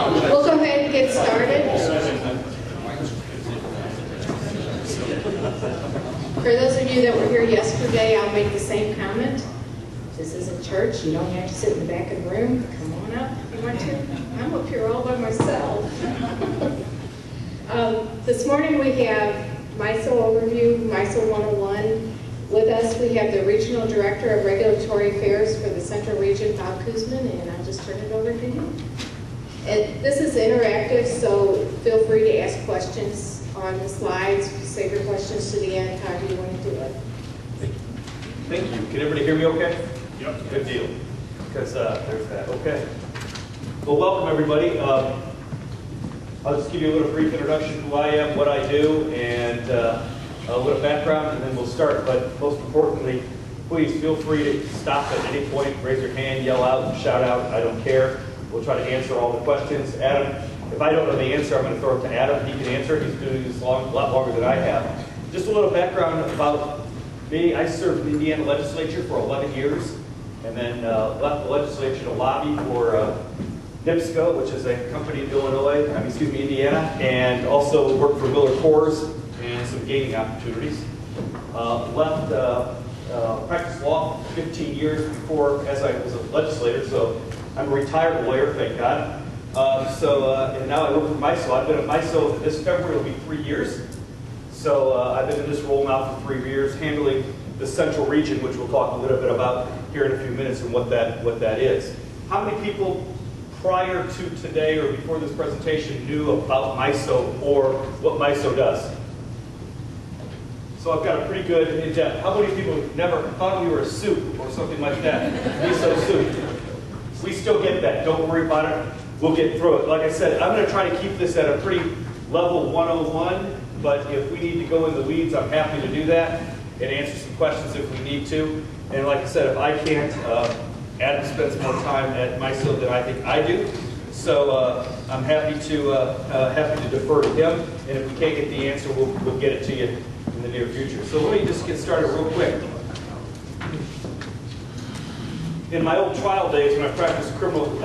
We'll go ahead and get started. For those of you that were here yesterday, I'll make the same comment. This isn't church. You don't have to sit in the back of the room. Come on up if you want to. I'm up here all by myself. This morning we have MISO overview, MISO 101. With us we have the Regional Director of Regulatory Affairs for the Central Region, Bob Kuzman, and I'll just turn it over to him. And this is interactive, so feel free to ask questions on the slides. Save your questions to the end, however you want to do it. Thank you. Can everybody hear me okay? Yep. Good deal. Because there's that. Okay. Well, welcome everybody. I'll just give you a little brief introduction who I am, what I do, and a little background, and then we'll start. But most importantly, please feel free to stop at any point, raise your hand, yell out, shout out. I don't care. We'll try to answer all the questions. Adam, if I don't know the answer, I'm going to throw it to Adam. He can answer. He's doing this a lot longer than I have. Just a little background about me. I served in the Indiana legislature for 11 years, and then left the legislature to lobby for NIPSCO, which is a company in Indiana, and also worked for Miller Coors and some gaming opportunities. Left practiced law for 15 years before, as I was a legislator, so I'm a retired lawyer, thank God. And now I work for MISO. I've been at MISO this February, it'll be 3 years. So I've been in this role now for 3 years, handling the Central Region, which we'll talk a little bit about here in a few minutes and what that is. How many people prior to today or before this presentation knew about MISO or what MISO does? So I've got a pretty good in-depth. How many people never thought we were a soup or something like that? MISO soup. We still get that. Don't worry about it. We'll get through it. Like I said, I'm going to try to keep this at a pretty level 101, but if we need to go in the weeds, I'm happy to do that and answer some questions if we need to. And like I said, if I can't, Adam spends more time at MISO than I think I do. So I'm happy to defer to him. And if we can't get the answer, we'll get it to you in the near future. So let me just get started real quick. In my old trial days, when I practiced I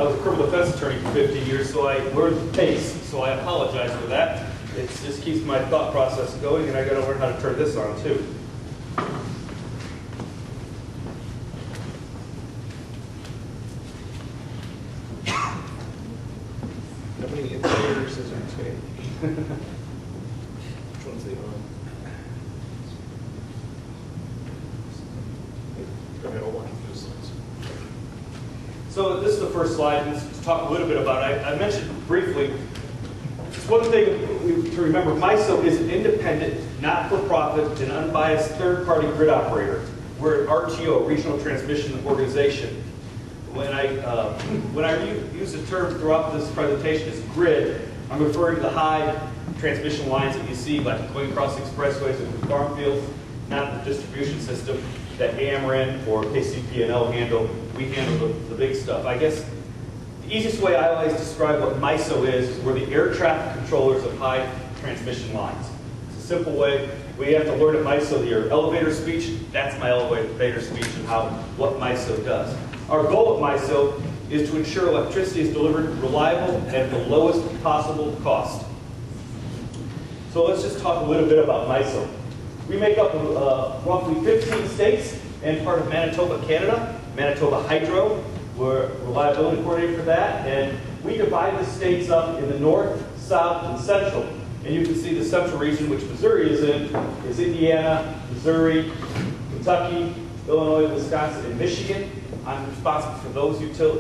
was a criminal defense attorney for 15 years, so I learned the pace. So I apologize for that. It just keeps my thought process going, and I got to learn how to turn this on too. How many insulators is there today? Which one's the on? Okay, I'll walk you through the slides. So this is the first slide, and let's talk a little bit about it. I mentioned briefly, just one thing to remember, MISO is an independent, not-for-profit, and unbiased third-party grid operator. We're an RTO, Regional Transmission Organization. When I use the term throughout this presentation as grid, I'm referring to the high transmission lines that you see, like going across expressways and farm fields, not the distribution system that Ameren or KCP&L handle. We handle the big stuff. I guess the easiest way I always describe what MISO is we're the air traffic controllers of high transmission lines. It's a simple way. We have to learn at MISO your elevator speech. That's my elevator speech and what MISO does. Our goal at MISO is to ensure electricity is delivered reliable and at the lowest possible cost. So let's just talk a little bit about MISO. We make up roughly 15 states and part of Manitoba, Canada. Manitoba Hydro, we're reliability coordinator for that, and we divide the states up in the north, south, and central. And you can see the central region, which Missouri is in, is Indiana, Missouri, Kentucky, Illinois, Wisconsin, and Michigan. I'm responsible for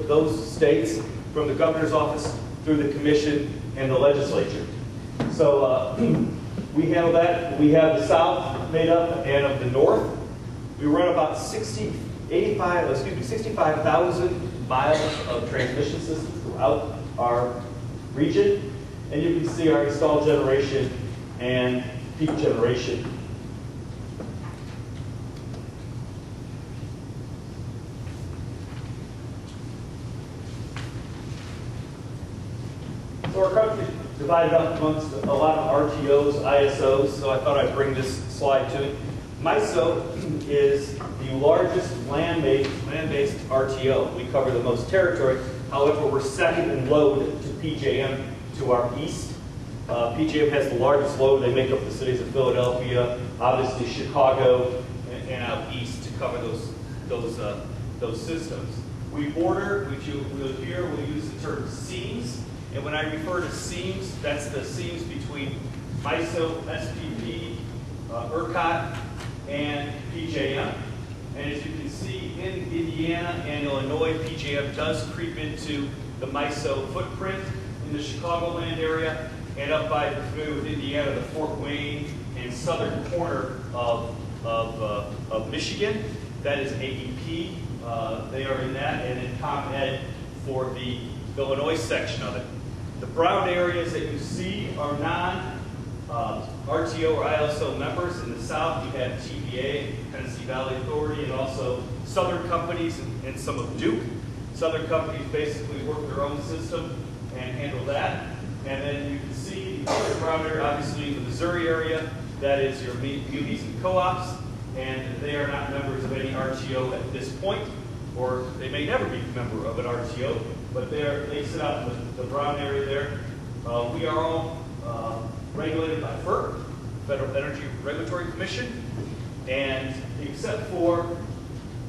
those states from the governor's office through the commission and the legislature. So we handle that. We have the south made up and of the north. We run about 65,000 miles of transmission systems throughout our region. And you can see our installed generation and peak generation. So our country is divided up amongst a lot of RTOs, ISOs, so I thought I'd bring this slide to you. MISO is the largest land-based RTO. We cover the most territory, However, we're second in load to PJM to our east. PJM has the largest load. They make up the cities of Philadelphia, obviously Chicago, and out east to cover those systems. We border, which here we'll use the term seams. And when I refer to seams, that's the seams between MISO, SPP, ERCOT, and PJM. And as you can see, in Indiana and Illinois, PJM does creep into the MISO footprint in the Chicagoland area, and up by, if you're familiar with Indiana, the Fort Wayne and southern corner of Michigan. That is AEP. They are in that, and then ComEd for the Illinois section of it. The brown areas that you see are non-RTO or ISO members. In the south, you have TVA, Tennessee Valley Authority, and also Southern companies and some of Duke. Southern companies basically work their own system and handle that. And then you can see the other brown area, obviously the Missouri area, that is your munis and co-ops, and they are not members of any RTO at this point, or they may never be a member of an RTO, but they sit out in the brown area there. We are all regulated by FERC, Federal Energy Regulatory Commission, and except for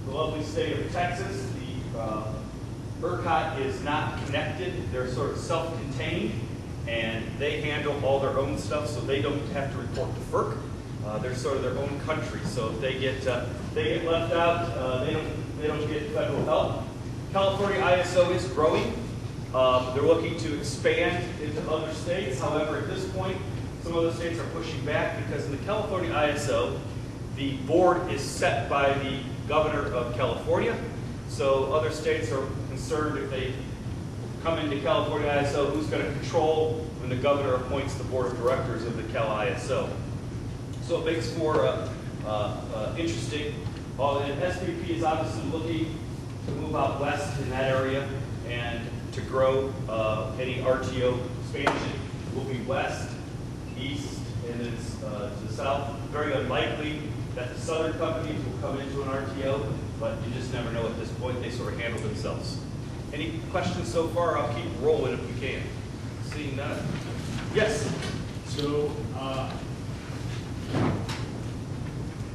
the lovely state of Texas, the ERCOT is not connected. They're sort of self-contained, and they handle all their own stuff, so they don't have to report to FERC. They're sort of their own country, so if they get left out, they don't get federal help. California ISO is growing. They're looking to expand into other states. However, at this point, some other states are pushing back because in the California ISO, the board is set by the governor of California. So other states are concerned if they come into California ISO, who's going to control when the governor appoints the board of directors of the Cal ISO. So it makes for interesting. And SPP is obviously looking to move out west in that area and to grow any RTO expansion will be west, east, and then to the south. Very unlikely that the southern companies will come into an RTO, but you just never know at this point. They sort of handle themselves. Any questions so far? I'll keep rolling if we can. Seeing none. Yes? So,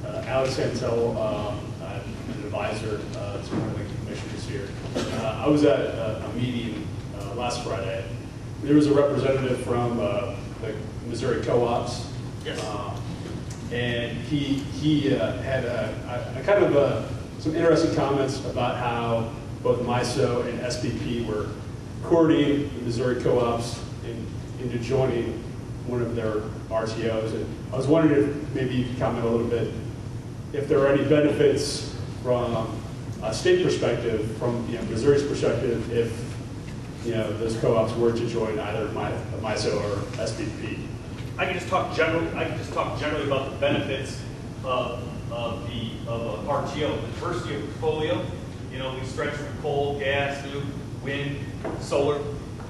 Alex Santel, I'm an advisor to one of the commissioners here. I was at a meeting last Friday. There was a representative from the Missouri co-ops. Yes. And he had a kind of some interesting comments about how both MISO and SPP were courting the Missouri co-ops into joining one of their RTOs. And I was wondering if maybe you could comment a little bit if there are any benefits from a state perspective, from Missouri's perspective, if those co-ops were to join either MISO or SPP. I can just talk generally. About the benefits of RTO, the diversity of portfolio. We stretch from coal, gas, nuke, wind, solar.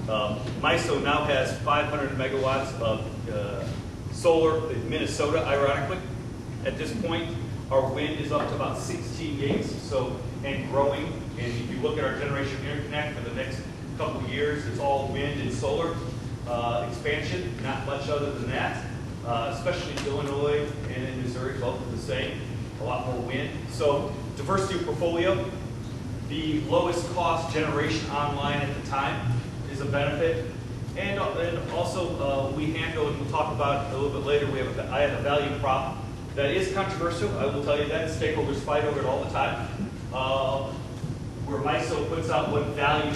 MISO now has 500 megawatts of solar in Minnesota, ironically. At this point, our wind is up to about 16 gigs, and growing. And if you look at our generation interconnect for the next couple of years, it's all wind and solar expansion, not much other than that. Especially in Illinois and in Missouri, both are the same. A lot more wind. So diversity of portfolio. The lowest cost generation online at the time is a benefit. And also we handle, and we'll talk about it a little bit later, I have a value prop that is controversial. I will tell you that. Stakeholders fight over it all the time. Where MISO puts out what value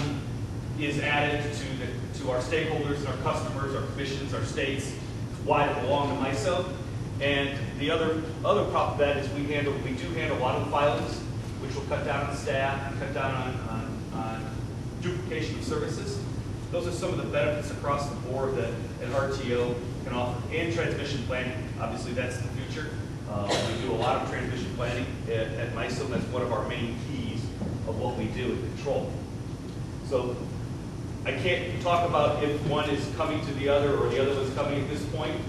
is added to our stakeholders and our customers, our commissions, our states, why it belongs to MISO. And the other prop of that is we do handle a lot of the filings, which will cut down on staff, and cut down on duplication of services. Those are some of the benefits across the board that an RTO can offer. And transmission planning, obviously that's the future. We do a lot of transmission planning at MISO. That's one of our main keys of what we do and control. So I can't talk about if one is coming to the other or the other is coming at this point,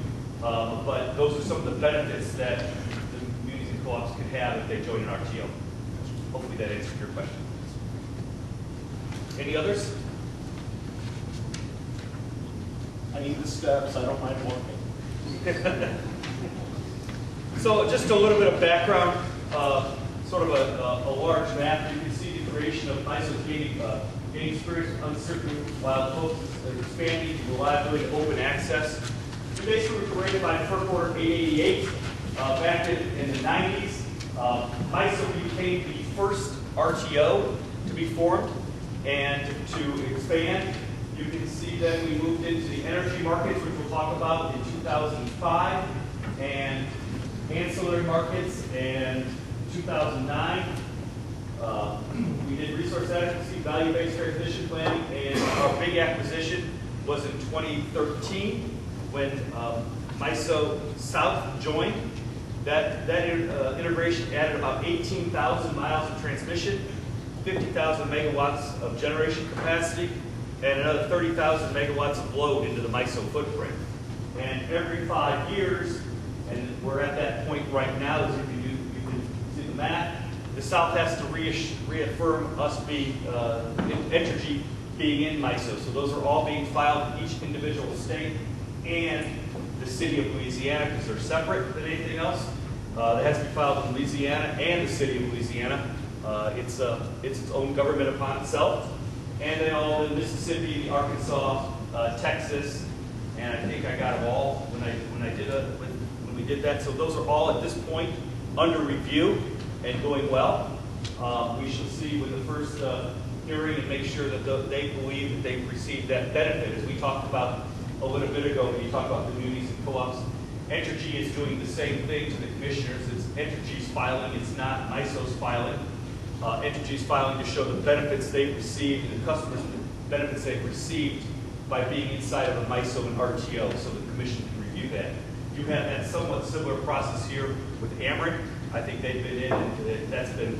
but those are some of the benefits that the munis and co-ops can have if they join an RTO. Hopefully that answers your question. Any others? I need the steps, I don't mind walking. So just a little bit of background, sort of a large map. You can see the creation of MISO gaining experience with uncertainty while focus is expanding reliability to open access. We basically were created by FERC Order 888 back in the 90s. MISO became the first RTO to be formed and to expand. You can see then we moved into the energy markets, which we'll talk about in 2005, and ancillary markets in 2009. We did resource adequacy, value-based transmission planning, and our big acquisition was in 2013 when MISO South joined. That integration added about 18,000 miles of transmission, 50,000 megawatts of generation capacity, and another 30,000 megawatts of load into the MISO footprint. And every 5 years, and we're at that point right now, as you can see the map, the South has to reaffirm us being, Entergy being in MISO. So those are all being filed in each individual state and the city of Louisiana, because they're separate than anything else. That has to be filed in Louisiana and the city of Louisiana. It's its own government upon itself. And then all in Mississippi, the Arkansas, Texas, and I think I got them all when we did that. So those are all at this point under review and going well. We shall see with the first hearing and make sure that they believe that they've received that benefit. As we talked about a little bit ago when you talked about communities and co-ops, Entergy is doing the same thing to the commissioners. It's Entergy's filing, it's not MISO's filing. Entergy's filing to show the benefits they've received and the customers' benefits they've received by being inside of a MISO and RTO, so the commission can review that. You have that somewhat similar process here with Ameren. I think they've been in, and that's been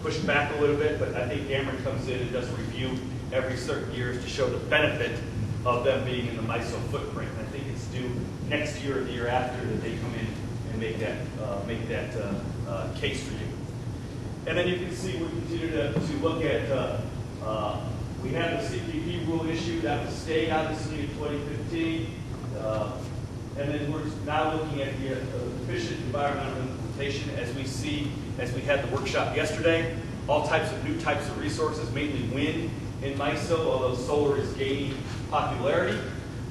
pushed back a little bit, but I think Ameren comes in and does review every certain years to show the benefit of them being in the MISO footprint. I think it's due next year or the year after that they come in and make that case for you. And then you can see we continue to look at, we have the CPP rule issue that was stayed obviously in 2015. And then we're now looking at the efficient environmental implementation as we had the workshop yesterday. All types of new types of resources, mainly wind in MISO, although solar is gaining popularity,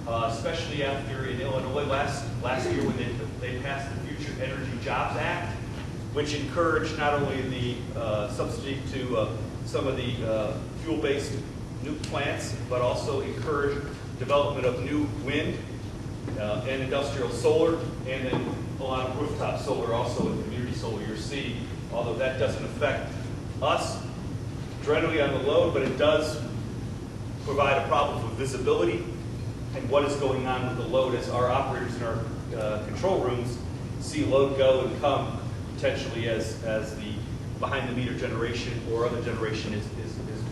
especially after in Illinois last year when they passed the Future Energy Jobs Act, which encouraged not only the subsidy to some of the fuel-based nuke plants, but also encouraged development of new wind and industrial solar, and then a lot of rooftop solar also in community solar you're seeing, although that doesn't affect us directly on the load, but it does provide a problem with visibility and what is going on with the load as our operators in our control rooms see load go and come potentially as the behind the meter generation or other generation is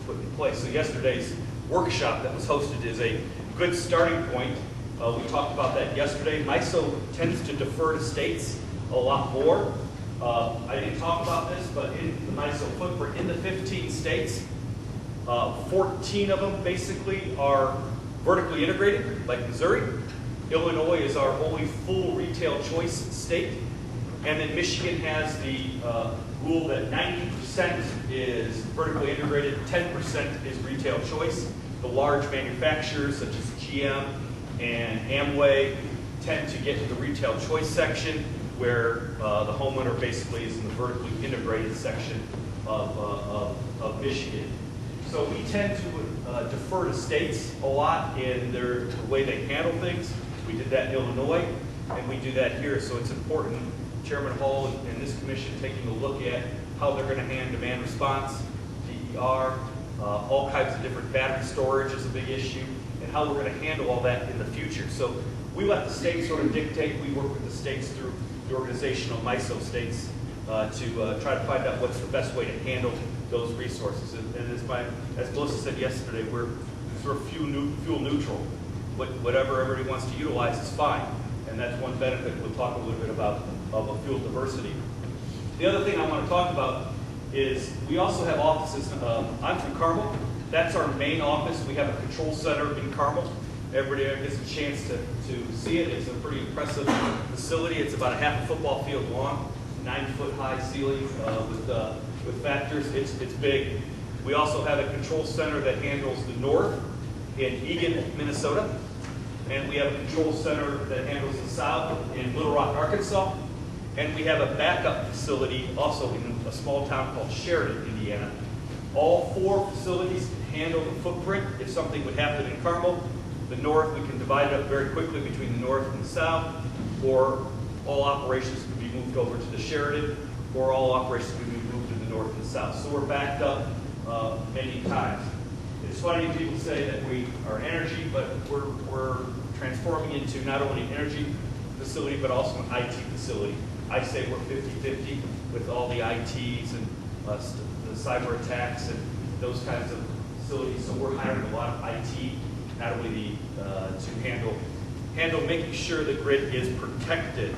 put in place. So yesterday's workshop that was hosted is a good starting point. We talked about that yesterday. MISO tends to defer to states a lot more. I didn't talk about this, but in the MISO footprint, in the 15 states, 14 of them basically are vertically integrated, like Missouri. Illinois is our only full retail choice state. And then Michigan has the rule that 90% is vertically integrated, 10% is retail choice. The large manufacturers such as GM and Amway tend to get to the retail choice section where the homeowner basically is in the vertically integrated section of Michigan. So we tend to defer to states a lot in the way they handle things. We did that in Illinois, and we do that here. So it's important, Chairman Hall and this commission taking a look at how they're going to handle demand response, DER, all kinds of different battery storage is a big issue, and how we're going to handle all that in the future. So we let the states sort of dictate. We work with the states through the organizational MISO states to try to find out what's the best way to handle those resources. And as Melissa said yesterday, we're sort of fuel neutral. Whatever everybody wants to utilize is fine. And that's one benefit we'll talk a little bit about of a fuel diversity. The other thing I want to talk about is we also have offices. I'm from Carmel, That's our main office. We have a control center in Carmel. Everybody gets a chance to see it. It's a pretty impressive facility. It's about a half a football field long, 9-foot high ceiling with factors. It's big. We also have a control center that handles the north in Eagan, Minnesota. And we have a control center that handles the south in Little Rock, Arkansas. And we have a backup facility also in a small town called Sheridan, Indiana. All 4 facilities can handle the footprint if something would happen in Carmel. The north, we can divide it up very quickly between the north and the south, or all operations can be moved over to the Sheridan, or all operations can be moved to the north and the south. So we're backed up many times. It's funny people say that we are energy, but we're transforming into not only an energy facility, but also an IT facility. I say we're 50-50 with all the ITs and the cyber attacks and those kinds of facilities. So we're hiring a lot of IT, not only to handle making sure the grid is protected.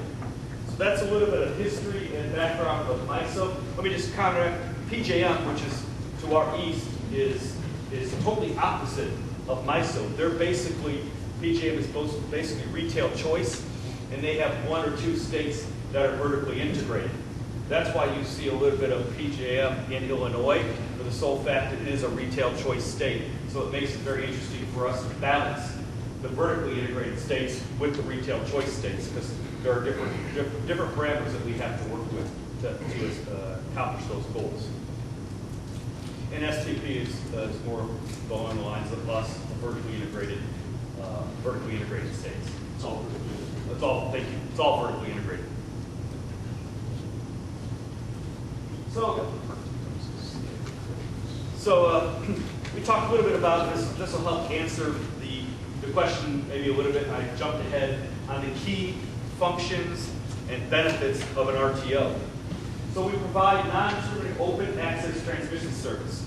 So that's a little bit of history and background of MISO. Let me just comment, PJM, which is to our east, is totally opposite of MISO. They're basically, PJM is basically retail choice, and they have 1 or 2 states that are vertically integrated. That's why you see a little bit of PJM in Illinois, for the sole fact that it is a retail choice state. So it makes it very interesting for us to balance the vertically integrated states with the retail choice states, because there are different parameters that we have to work with to accomplish those goals. And STP is more along the lines of us, vertically integrated states. It's all It's all, thank you. It's all vertically integrated. So we talked a little bit about this. This will help answer the question maybe a little bit. I jumped ahead on the key functions and benefits of an RTO. So we provide non-discriminating open access transmission service,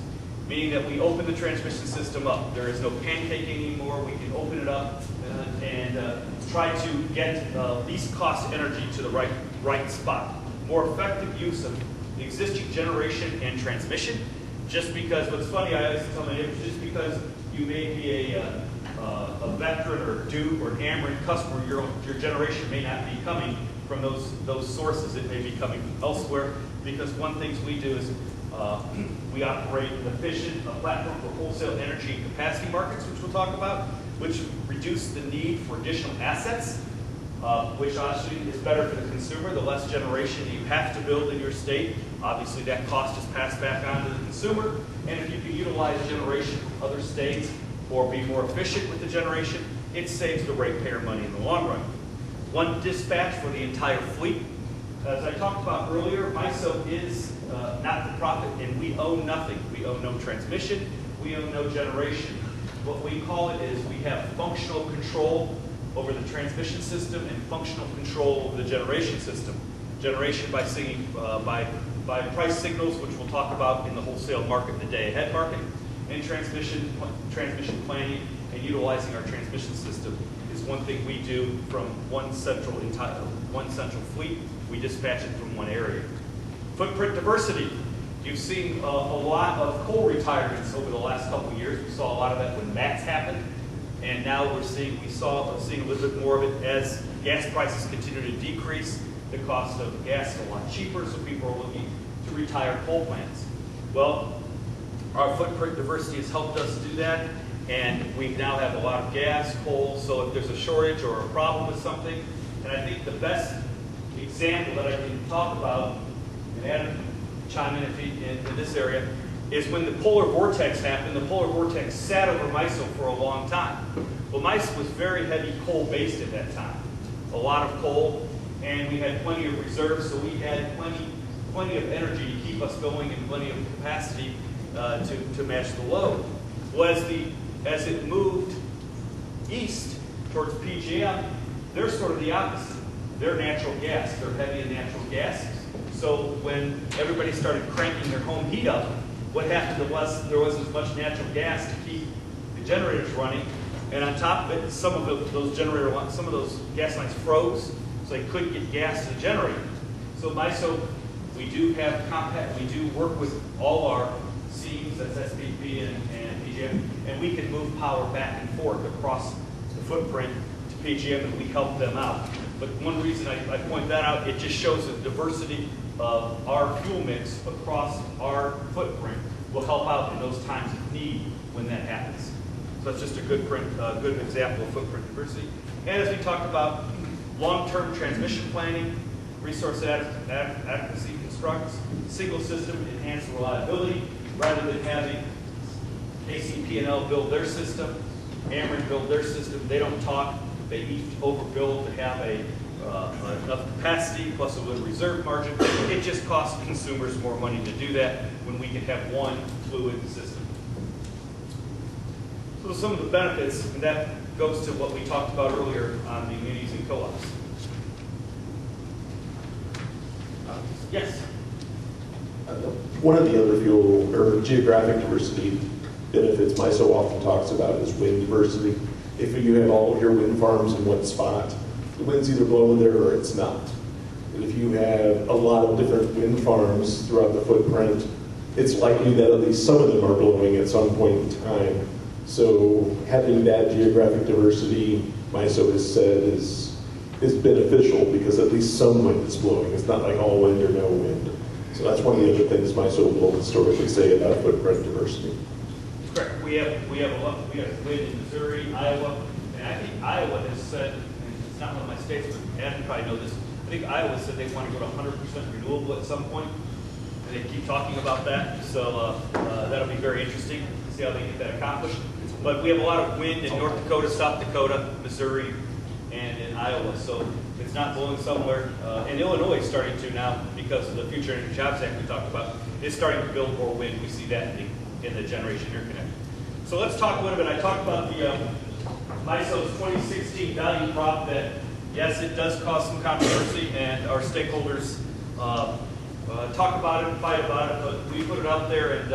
meaning that we open the transmission system up. There is no pancaking anymore. We can open it up and try to get least cost energy to the right spot. More effective use of the existing generation and transmission. Just because, what's funny, I always tell my neighbors, just because you may be a veteran or a Duke or an Ameren customer, your generation may not be coming from those sources. It may be coming from elsewhere, because one thing we do is we operate an efficient platform for wholesale energy and capacity markets, which we'll talk about, which reduce the need for additional assets, which actually is better for the consumer. The less generation that you have to build in your state, obviously that cost is passed back on to the consumer. And if you can utilize generation from other states or be more efficient with the generation, it saves the ratepayer money in the long run. One dispatch for the entire fleet. As I talked about earlier, MISO is not for profit, and we own nothing. We own no transmission, we own no generation. What we call it is we have functional control over the transmission system and functional control over the generation system. Generation by price signals, which we'll talk about in the wholesale market, the day ahead market, and transmission planning and utilizing our transmission system is one thing we do from one central fleet. We dispatch it from one area. Footprint diversity. You've seen a lot of coal retirements over the last couple of years. We saw a lot of that when MATS happened, and now we're seeing a little bit more of it as gas prices continue to decrease. The cost of gas is a lot cheaper, so people are looking to retire coal plants. Well, our footprint diversity has helped us do that, and we now have a lot of gas, coal, so if there's a shortage or a problem with something, and I think the best example that I can talk about, and Adam chime in in this area, is when the polar vortex happened. The polar vortex sat over MISO for a long time. Well, MISO was very heavy coal-based at that time. A lot of coal, and we had plenty of reserves, so we had plenty of energy to keep us going and plenty of capacity to match the load. Well, as it moved east towards PJM, they're sort of the opposite. They're natural gas. They're heavy in natural gas. So when everybody started cranking their home heat up, what happened was there wasn't as much natural gas to keep the generators running, and on top of it, some of those gas lines froze, so they couldn't get gas to the generator. So MISO, we do work with all our SEAMs, that's SPP and PJM PGM, and we can move power back and forth across the footprint to PGM, and we help them out. But one reason I point that out, it just shows the diversity of our fuel mix across our footprint will help out in those times of need when that happens. So that's just a good example of footprint diversity. And as we talked about, long-term transmission planning, resource adequacy constructs, single system enhanced reliability, rather than having ACP&L build their system, Ameren build their system. They don't talk. They each overbuild to have enough capacity plus a little reserve margin. It just costs consumers more money to do that when we can have one fluid system. So some of the benefits, and that goes to what we talked about earlier on the munis and co-ops. Yes? One of the other fuel or geographic diversity benefits MISO often talks about is wind diversity. If you have all of your wind farms in one spot, the wind's either blowing there or it's not. And if you have a lot of different wind farms throughout the footprint, it's likely that at least some of them are blowing at some point in time. So having that geographic diversity, MISO has said, is beneficial because at least some wind is blowing. It's not like all wind or no wind. So that's one of the other things MISO will historically say about footprint diversity. Correct. We have wind in Missouri, Iowa, and I think Iowa has said, and it's not one of my states, but Adam probably know this. I think Iowa said they want to go to 100% renewable at some point, and they keep talking about that. So that'll be very interesting to see how they get that accomplished. But we have a lot of wind in North Dakota, South Dakota, Missouri, and in Iowa. So it's not blowing somewhere. And Illinois is starting to now, because of the Future Energy Jobs Act we talked about, is starting to build more wind. We see that in the generation interconnect. So let's talk a little bit. I talked about the MISO's 2016 value prop that, yes, it does cause some controversy, and our stakeholders talk about it, fight about it, but we put it out there, and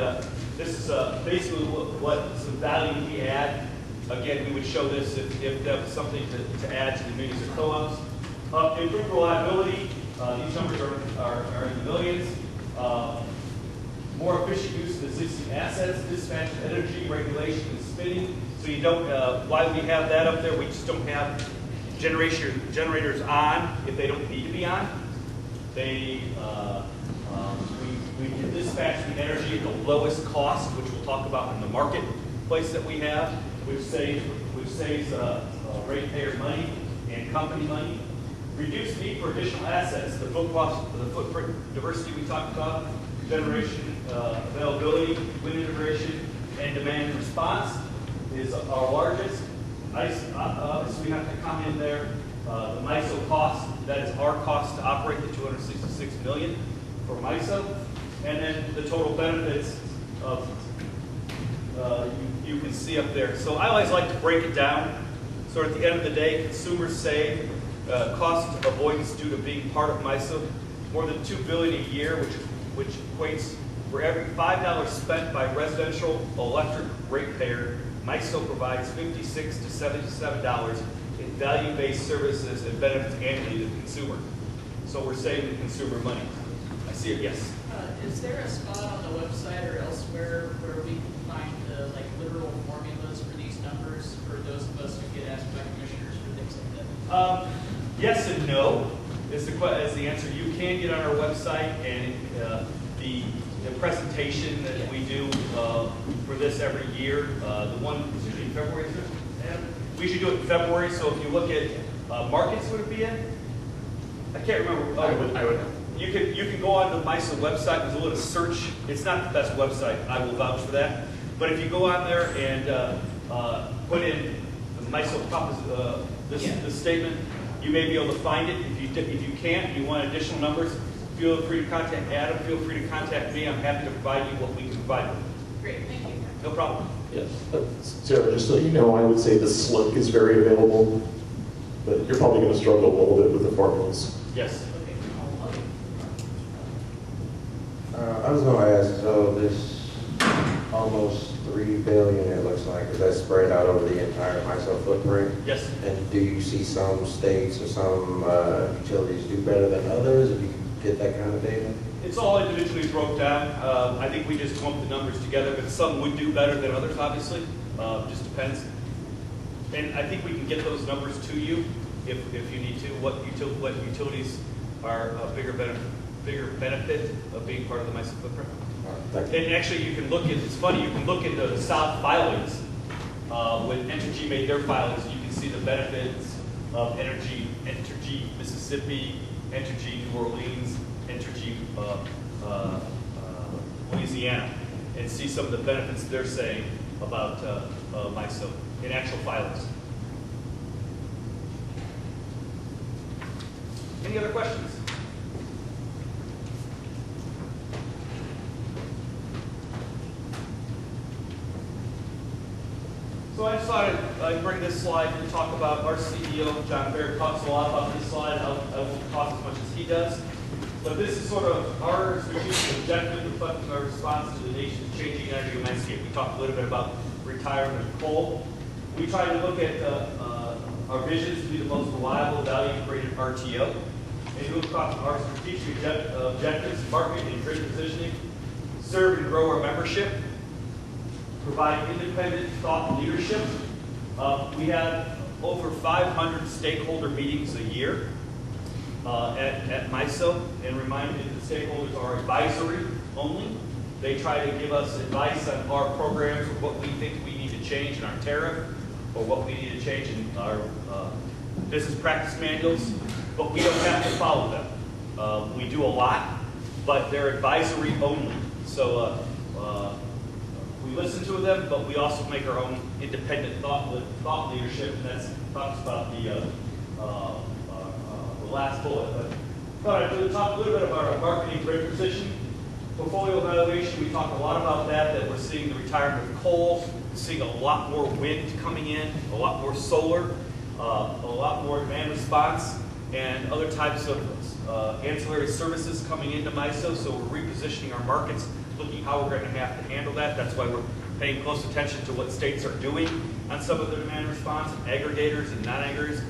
this is basically what some value we add. Again, we would show this if that was something to add to the munis or co-ops. Improved reliability, these numbers are in the millions. More efficient use of existing assets, dispatch energy, regulation, and spinning. So you don't, why we have that up there, we just don't have generators on if they don't need to be on. We can dispatch the energy at the lowest cost, which we'll talk about in the marketplace that we have, which saves ratepayer money and company money. Reduce need for additional assets, the footprint diversity we talked about, generation availability, wind integration, and demand response is our largest. Obviously, we have to come in there. The MISO cost, that is our cost to operate the $266 million for MISO. And then the total benefits of, you can see up there. So I always like to break it down. So at the end of the day, consumers save cost avoidance due to being part of MISO, more than $2 billion a year, which equates for every $5 spent by residential electric ratepayer, MISO provides $56 to $77 in value-based services and benefits annually to the consumer. So we're saving the consumer money. I see it, yes. Is there a spot on the website or elsewhere where we can find the literal formulas for these numbers for those of us who get asked by commissioners for things like that? Yes and no is the answer. You can get on our website, and the presentation that we do for this every year, the one is usually in February. We usually do it in February. So if you look at markets, would it be in? I can't remember. I would. You can go on the MISO website. There's a little search. It's not the best website. I will vouch for that. But if you go on there and put in the MISO this statement, you may be able to find it. If you can't, you want additional numbers, feel free to contact Adam. Feel free to contact me. I'm happy to provide you what we can provide you. Great, thank you. No problem. Yes. Sarah, just so you know, I would say the SLIC is very available, but you're probably going to struggle a little bit with the formulas. Yes. I was going to ask, so this almost $3 billion, it looks like, is that spread out over the entire MISO footprint? Yes. And do you see some states or some utilities do better than others, if you get that kind of data? It's all individually broke down. I think we just clumped the numbers together, but some would do better than others, obviously. Just depends. And I think we can get those numbers to you if you need to. What utilities are a bigger benefit of being part of the MISO footprint. And actually, you can look at, it's funny, you can look at the South filings. When Entergy made their filings, you can see the benefits of Entergy Mississippi, Entergy New Orleans, Entergy Louisiana, and see some of the benefits they're saying about MISO in actual filings. Any other questions? So I just thought I'd bring this slide to talk about our CEO, John Baird, talks a lot about this slide. I won't talk as much as he does. But this is sort of our strategic objective, reflecting our response to the nation's changing energy landscape. We talked a little bit about retirement of coal. We try to look at our visions to be the most reliable, value-created RTO. And look at our strategic objectives, market and grid positioning, serve and grow our membership, provide independent thought leadership. We have over 500 stakeholder meetings a year at MISO, and remind you that the stakeholders are advisory only. They try to give us advice on our programs, or what we think we need to change in our tariff, or what we need to change in our business practice manuals, but we don't have to follow them. We do a lot, but they're advisory only. So we listen to them, but we also make our own independent thought leadership, and that talks about the last bullet. But thought I'd talk a little bit about our marketing grid position. Portfolio evaluation, we talk a lot about that we're seeing the retirement of coal, we're seeing a lot more wind coming in, a lot more solar, a lot more demand response, and other types of ancillary services coming into MISO. So we're repositioning our markets, looking how we're going to have to handle that. That's why we're paying close attention to what states are doing on some of the demand response, aggregators and non-aggregators.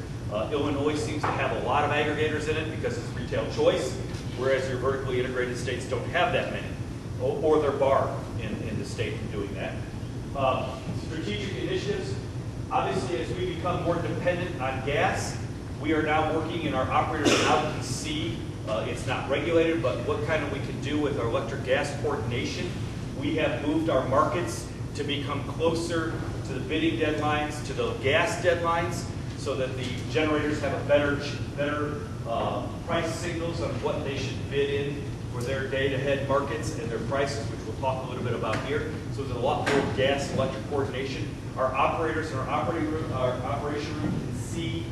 Illinois seems to have a lot of aggregators in it because it's retail choice, whereas your vertically integrated states don't have that many, or they're barred in the state from doing that. Strategic initiatives. Obviously, as we become more dependent on gas, we are now working, and our operators now can see, it's not regulated, but what kind of we can do with our electric gas coordination. We have moved our markets to become closer to the bidding deadlines, to the gas deadlines, so that the generators have a better price signals on what they should bid in for their day-ahead markets and their prices, which we'll talk a little bit about here. So there's a lot more gas electric coordination. Our operators in our operation room can see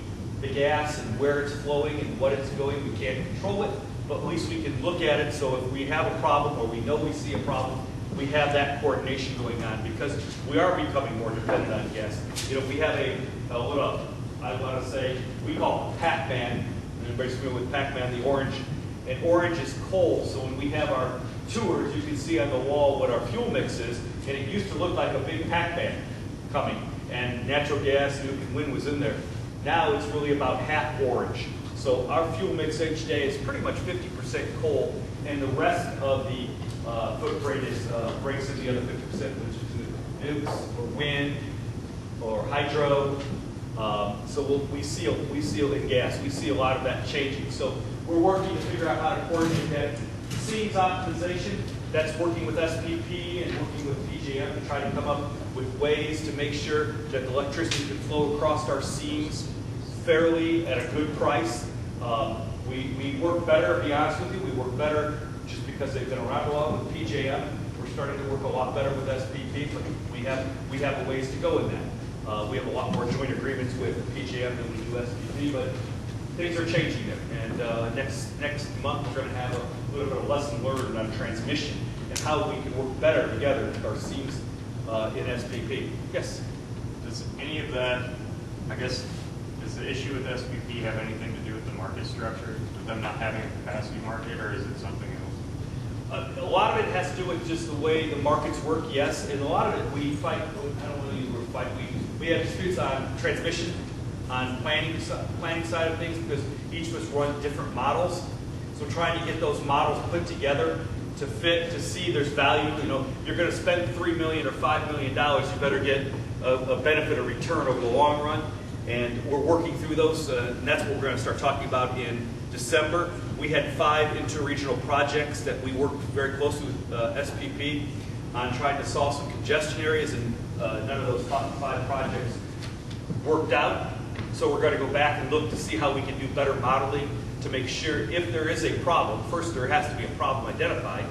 the gas and where it's flowing and what it's going. We can't control it, but at least we can look at it. So if we have a problem, or we know we see a problem, we have that coordination going on, because we are becoming more dependent on gas. You know, we have I want to say, we call it Pac-Man. Everybody's familiar with Pac-Man, the orange. And orange is coal. So when we have our tours, you can see on the wall what our fuel mix is. And it used to look like a big Pac-Man coming. And natural gas, nuke, and wind was in there. Now it's really about half orange. So our fuel mix each day is pretty much 50% coal. And the rest of the footprint is breaks in the other 50%, which is nukes, or wind, or hydro. So we seal in gas. We see a lot of that changing. So we're working to figure out how to coordinate that. Seams optimization, that's working with SPP and working with PJM to try to come up with ways to make sure that the electricity can flow across our seams fairly at a good price. We work better, to be honest with you. We work better just because they've been around a while with PJM. We're starting to work a lot better with SPP, but we have a ways to go in that. We have a lot more joint agreements with PJM than we do SPP, but things are changing there. And next month, we're going to have a little bit of lesson learned on transmission and how we can work better together with our seams in SPP. Yes? Does any of that, I guess, does the issue with SPP have anything to do with the market structure, with them not having a capacity market, or is it something else? A lot of it has to do with just the way the markets work, yes. And a lot of it we fight, I don't want to use the word fight, we have disputes on transmission, on planning side of things, because each of us run different models. So trying to get those models put together to fit, to see there's value. You know, you're going to spend $3 million or $5 million, you better get a benefit or return over the long run. And we're working through those, and that's what we're going to start talking about in December. We had 5 interregional projects that we worked very closely with SPP on trying to solve some congestion areas, and none of those 5 projects worked out. So we're going to go back and look to see how we can do better modeling to make sure if there is a problem, first there has to be a problem identified,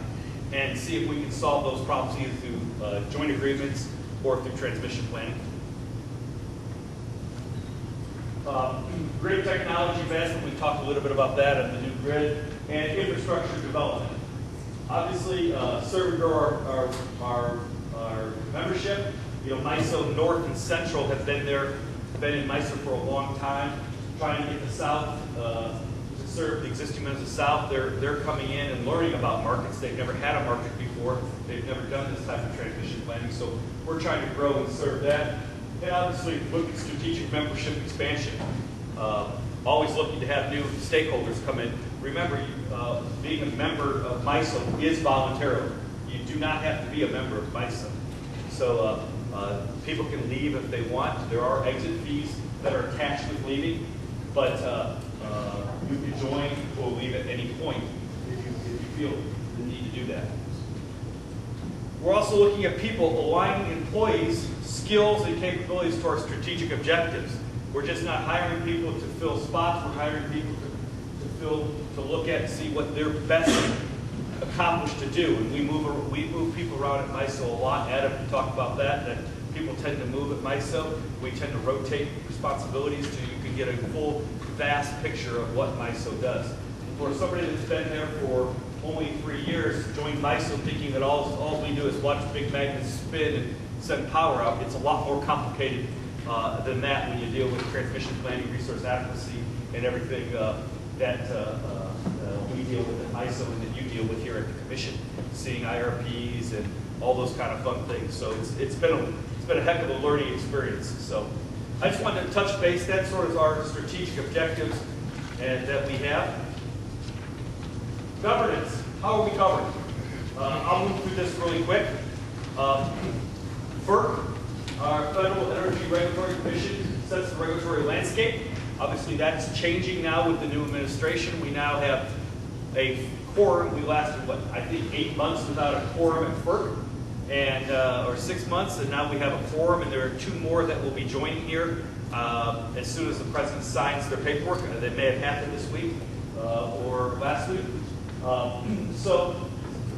and see if we can solve those problems either through joint agreements or through transmission planning. Grid technology advancement, we talked a little bit about that and the new grid, and infrastructure development. Obviously, serving our membership, you know, MISO North and Central have been in MISO for a long time, trying to get the South to serve the existing members of the South. They're coming in and learning about markets. They've never had a market before. They've never done this type of transmission planning, so we're trying to grow and serve that. And obviously, look at strategic membership expansion. Always looking to have new stakeholders come in. Remember, being a member of MISO is voluntary. You do not have to be a member of MISO. So people can leave if they want. There are exit fees that are attached with leaving, but you can join or leave at any point if you feel the need to do that. We're also looking at people aligning employees' skills and capabilities to our strategic objectives. We're just not hiring people to fill spots. We're hiring people to look at and see what they're best accomplished to do. And we move people around at MISO a lot. Adam talked about that people tend to move at MISO. We tend to rotate responsibilities so you can get a full, vast picture of what MISO does. For somebody that's been there for only 3 years, joined MISO thinking that all we do is watch big magnets spin and send power out, it's a lot more complicated than that when you deal with transmission planning, resource adequacy, and everything that we deal with at MISO and that you deal with here at the Commission, seeing IRPs and all those kind of fun things. So it's been a heck of a learning experience. So I just wanted to touch base. That sort of our strategic objectives and that we have. Governance. How are we governed? I'll move through this really quick. FERC, our Federal Energy Regulatory Commission, sets the regulatory landscape. Obviously, that's changing now with the new administration. We now have a quorum. We lasted, what, I think 8 months without a quorum at FERC, and or 6 months, and now we have a quorum, and there are 2 more that will be joining here as soon as the President signs their paperwork. That may have happened this week or last week. So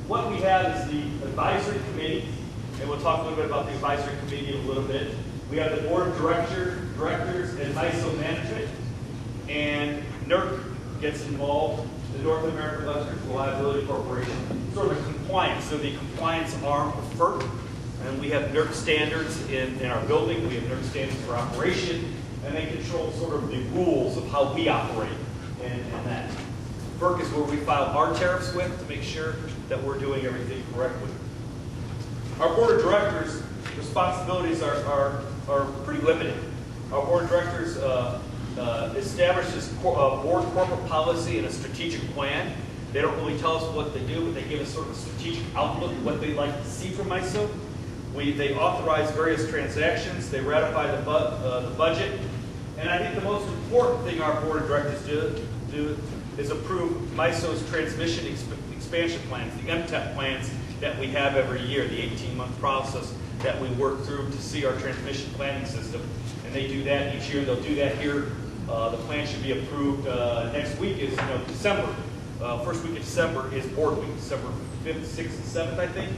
what we have is the advisory committee, and we'll talk a little bit about the advisory committee in a little bit. We have the board of directors and MISO management, and NERC gets involved, the North American Electric Reliability Corporation, sort of compliance. So the compliance arm of FERC, and we have NERC standards in our building. We have NERC standards for operation, and they control sort of the rules of how we operate and that. FERC is where we file our tariffs with to make sure that we're doing everything correctly. Our board of directors' responsibilities are pretty limited. Our board of directors establishes board corporate policy and a strategic plan. They don't really tell us what they do, but they give us sort of a strategic outlook of what they'd like to see from MISO. They authorize various transactions. They ratify the budget. And I think the most important thing our board of directors do is approve MISO's transmission expansion plans, the MTEP plans that we have every year, the 18-month process that we work through to see our transmission planning system. And they do that each year. They'll do that here. The plan should be approved. Next week is December. First week of December is board week, December 5th, 6th, and 7th, I think,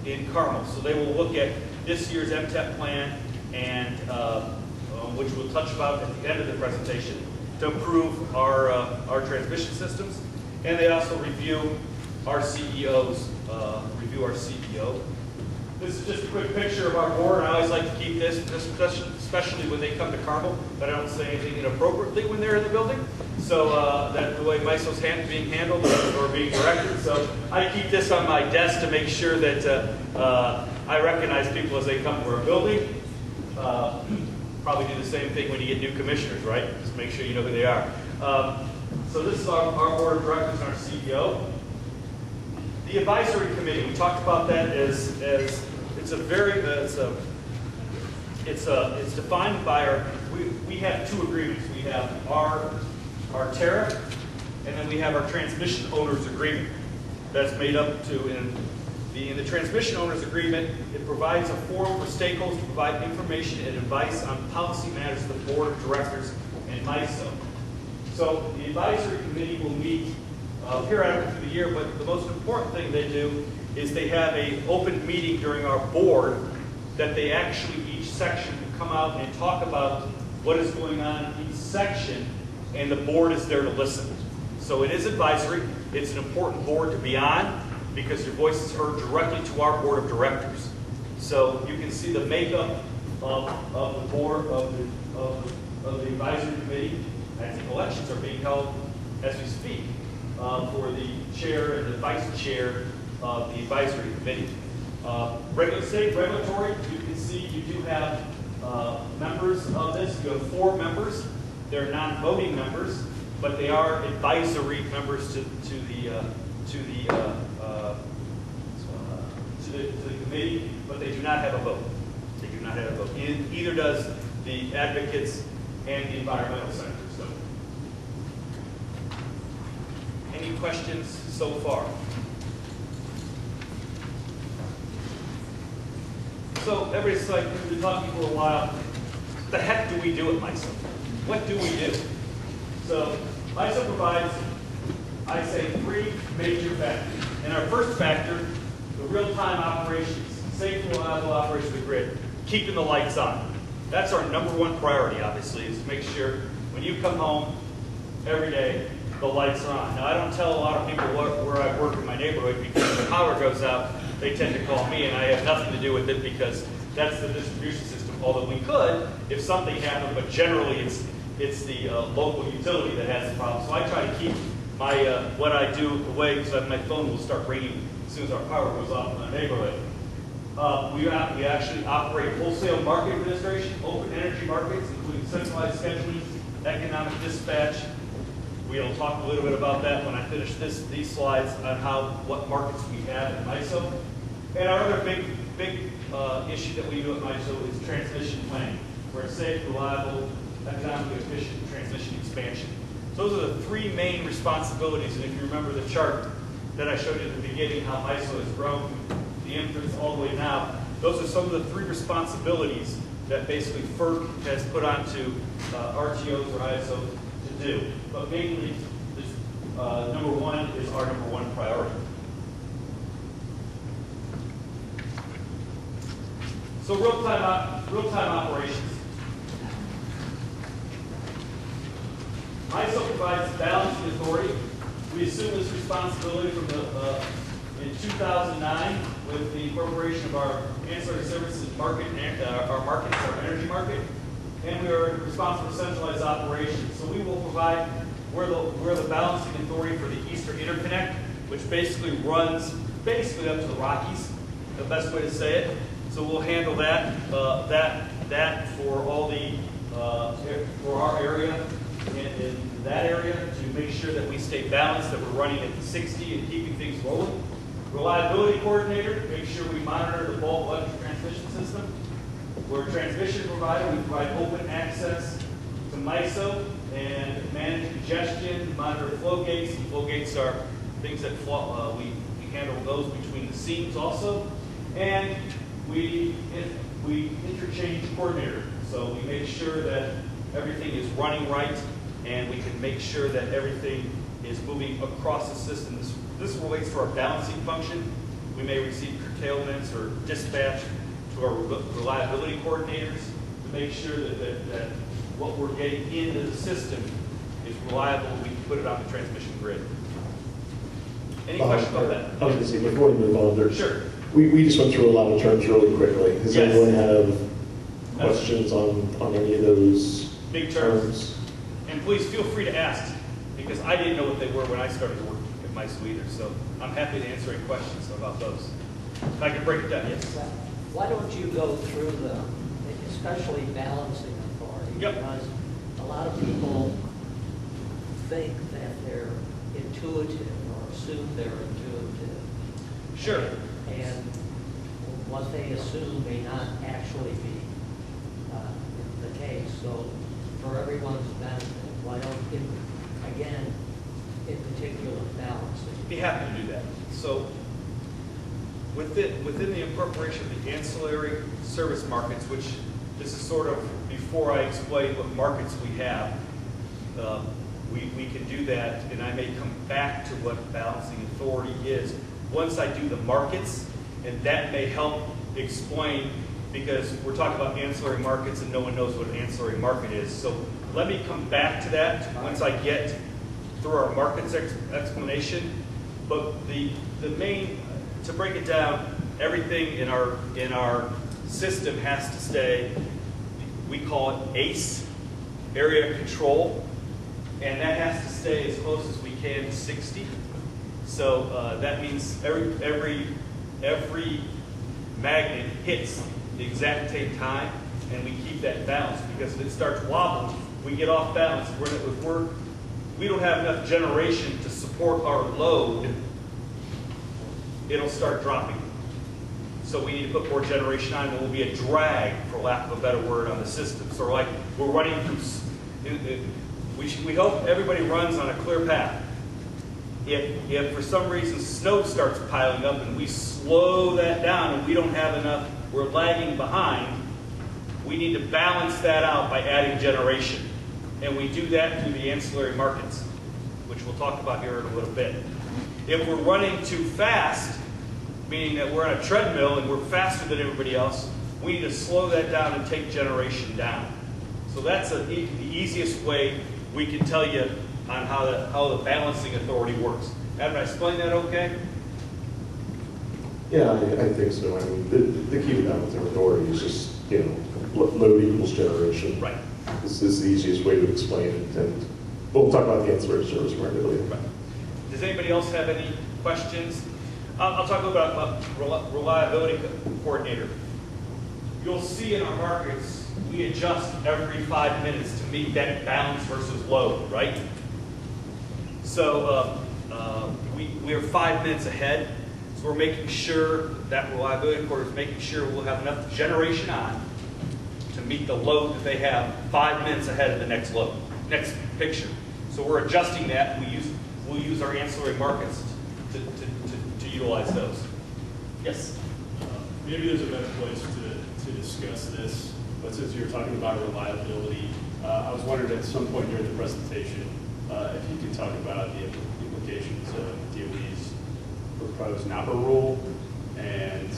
in Carmel. So they will look at this year's MTEP plan, and which we'll touch about at the end of the presentation, to improve our transmission systems. And they also review our CEOs, This is just a quick picture of our board, and I always like to keep this, especially when they come to Carmel, that I don't say anything inappropriately when they're in the building. So that's the way MISO's being handled or being directed. So I keep this on my desk to make sure that I recognize people as they come to our building. Probably do the same thing when you get new commissioners, right? Just make sure you know who they are. So this is our board of directors and our CEO. The advisory committee, we talked about that as it's a very it's defined by our we have two agreements. We have our tariff, and then we have our transmission owners agreement. That's made up to in the transmission owners agreement. It provides a forum for stakeholders to provide information and advice on policy matters to the board of directors and MISO. So the advisory committee will meet periodically through the year, but the most important thing they do is they have an open meeting during our board that they actually, each section will come out and talk about what is going on in each section, and the board is there to listen. So it is advisory. It's an important board to be on because your voice is heard directly to our board of directors. So you can see the makeup of the board of the advisory committee as the elections are being held as we speak for the chair and the vice chair of the advisory committee. State regulatory, you can see you do have members of this. You have 4 members. They're non-voting members, but they are advisory members to the committee, but they do not have a vote. They do not have a vote. Either does the advocates and the environmental center. So, any questions so far? So everybody's like, we've been talking for a while. What the heck do we do at MISO? What do we do? So MISO provides, I say, 3 major factors. And our first factor, the real-time operations, safe, reliable operation of the grid, keeping the lights on. That's our #1 priority, obviously, is to make sure when you come home every day, the lights are on. Now, I don't tell a lot of people where I work in my neighborhood because when the power goes out, they tend to call me, and I have nothing to do with it because that's the distribution system. Although we could, if something happened, but generally it's the local utility that has the problem. So I try to keep my what I do away because my phone will start ringing as soon as our power goes off in my neighborhood. We actually operate wholesale market administration, open energy markets, including centralized scheduling, economic dispatch. We'll talk a little bit about that when I finish these slides on what markets we have at MISO. And our other big issue that we do at MISO is transmission planning, where it's safe, reliable, economically efficient transmission expansion. So those are the 3 main responsibilities. And if you remember the chart that I showed you at the beginning, how MISO has grown from the infants all the way now, those are some of the 3 responsibilities that basically FERC has put onto RTOs or ISO to do. But mainly, this, #1 is our #1 priority. So real-time operations. MISO provides balancing authority. We assumed this responsibility from in 2009 with the incorporation of our ancillary services market, our markets, our energy market, and we are responsible for centralized operations. So we will provide, we're the balancing authority for the Eastern Interconnect, which basically runs up to the Rockies, the best way to say it. So we'll handle that for all the for our area in that area to make sure that we stay balanced, that we're running at 60 and keeping things rolling. Reliability coordinator, make sure we monitor the bulk electric transmission system. We're a transmission provider. We provide open access to MISO and manage congestion, monitor flow gates. And flow gates are things that we handle those between the seams also. And we interchange coordinator. So we make sure that everything is running right, and we can make sure that everything is moving across the system. This relates to our balancing function. We may receive curtailments or dispatch to our reliability coordinators to make sure that what we're getting into the system is reliable. We can put it on the transmission grid. Any questions about that? I was going to say, before we move on, Sure. We just went through a lot of terms really quickly. Does Yes. anyone have questions on any of those Big terms. And please feel free to ask, because I didn't know what they were when I started working at MISO either. So I'm happy to answer any questions about those. If I can break it down, yes. Why don't you go through especially balancing authority? Yep. Because a lot of people think that they're intuitive or assume they're intuitive. Sure. And what they assume may not actually be the case. So for everyone's benefit, why don't, again, in particular, balancing? Be happy to do that. So within the incorporation of the ancillary service markets, which this is sort of before I explain what markets we have, we can do that, and I may come back to what balancing authority is once I do the markets, and that may help explain, because we're talking about ancillary markets and no one knows what an ancillary market is. So let me come back to that once I get through our markets explanation. But the main, to break it down, everything in our system has to stay, we call it ACE, area control, and that has to stay as close as we can to 60. So that means every magnet hits the exact same time, and we keep that balance, because if it starts wobbling, we get off balance. We don't have enough generation to support our load, it'll start dropping. So we need to put more generation on, and there will be a drag, for lack of a better word, on the system. So like we're running through, we hope everybody runs on a clear path. If for some reason snow starts piling up and we slow that down and we don't have enough, we're lagging behind, we need to balance that out by adding generation. And we do that through the ancillary markets, which we'll talk about here in a little bit. If we're running too fast, meaning that we're on a treadmill and we're faster than everybody else, we need to slow that down and take generation down. So that's the easiest way we can tell you on how the balancing authority works. Did I explain that okay? Yeah, I think so. I mean, the key to balancing authority is just, load equals generation. Right. This is the easiest way to explain it, and we'll talk about the ancillary service market later. Right. Does anybody else have any questions? I'll talk a little bit about reliability coordinator. You'll see in our markets, we adjust every 5 minutes to meet that balance versus load, right? So we're 5 minutes ahead. So we're making sure that reliability coordinator is making sure we'll have enough generation on to meet the load that they have 5 minutes ahead of the next load, next picture. So we're adjusting that. We'll use our ancillary markets to utilize those. Yes? Maybe there's a better place to discuss this, but since you're talking about reliability, I was wondering at some point during the presentation if you could talk about the implications of DOE's proposed NAPA rule. And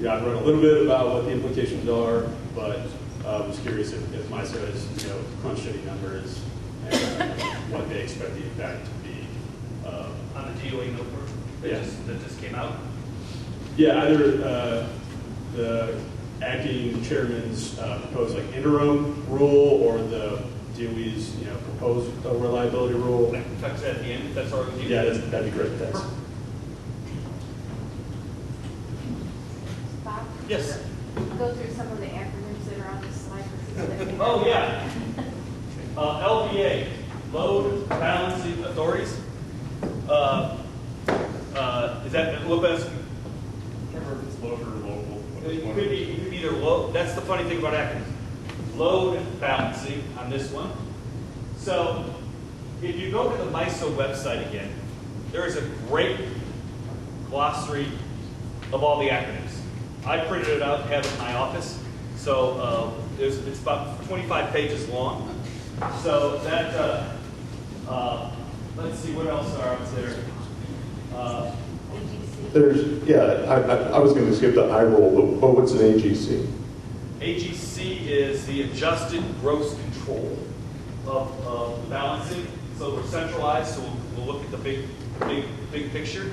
I've read a little bit about what the implications are, but I was curious if MISO has crunched any numbers and what they expect the impact to be. On the DOE notebook that just came out? Yeah, either the acting chairman's proposed interim rule or the DOE's proposed reliability rule. Like touch that at the end, if that's all right with you? Yeah, that'd be great. Thanks. Bob? Yes. Go through some of the acronyms that are on this slide. Oh, yeah. LBA, Load Balancing Authorities. Is that a little bit? Remember if it's local or local? It could be either load. That's the funny thing about acronyms. Load balancing on this one. So if you go to the MISO website again, there is a great glossary of all the acronyms. I printed it out and have it in my office. So it's about 25 pages long. So that, let's see, what else are out there? I was going to skip the I roll, but what's an AGC? AGC is the adjusted gross control of the balancing. So we're centralized, so we'll look at the big picture.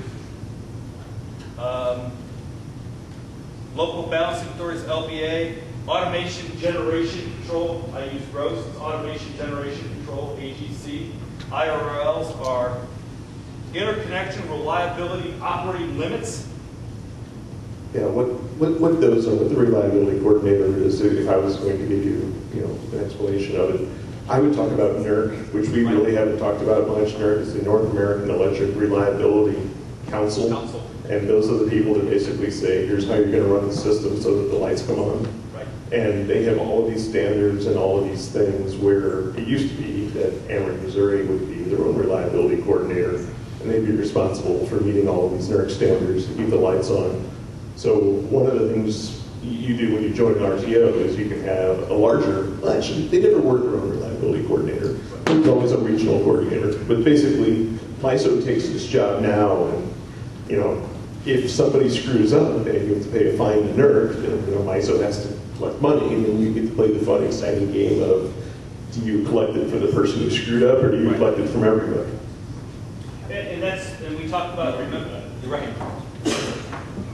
Local balancing authorities, LBA. Automation generation control, I use gross. It's automation generation control, AGC. IRLs are interconnection reliability operating limits. Yeah, what those are, what the reliability coordinator is, if I was going to give you, an explanation of it. I would talk about NERC, which we really haven't talked about much. NERC is the North American Electric Reliability Council. And those are the people that basically say, here's how you're going to run the system so that the lights come on. Right. And they have all of these standards and all of these things where it used to be that Ameren, Missouri would be their own reliability coordinator, and they'd be responsible for meeting all of these NERC standards to keep the lights on. So one of the things you do when you join an RTO is you can have a larger, well, actually, they never were their own reliability coordinator. There was always a regional coordinator. But basically, MISO takes this job now, and, you know, if somebody screws up and you have to pay a fine to NERC, then, you know, MISO has to collect money, and then you get to play the fun, exciting game of, do you collect it for the person who screwed up, or do you collect it from everybody? And we talked about, remember, right.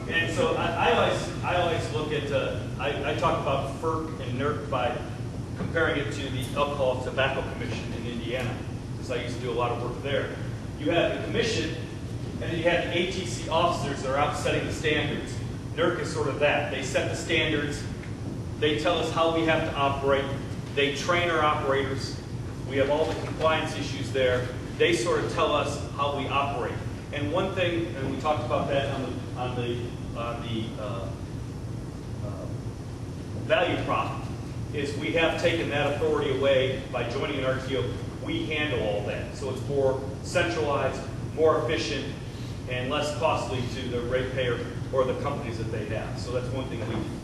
And so I always look at, I talk about FERC and NERC by comparing it to the Alcohol Tobacco Commission in Indiana, because I used to do a lot of work there. You have the commission, and then you have the ATC officers that are out setting the standards. NERC is sort of that. They set the standards, they tell us how we have to operate, they train our operators, we have all the compliance issues there, they sort of tell us how we operate. And one thing, and we talked about that on the value prop, is we have taken that authority away by joining an RTO. We handle all that, so it's more centralized, more efficient, and less costly to the ratepayer or the companies that they have. So that's one thing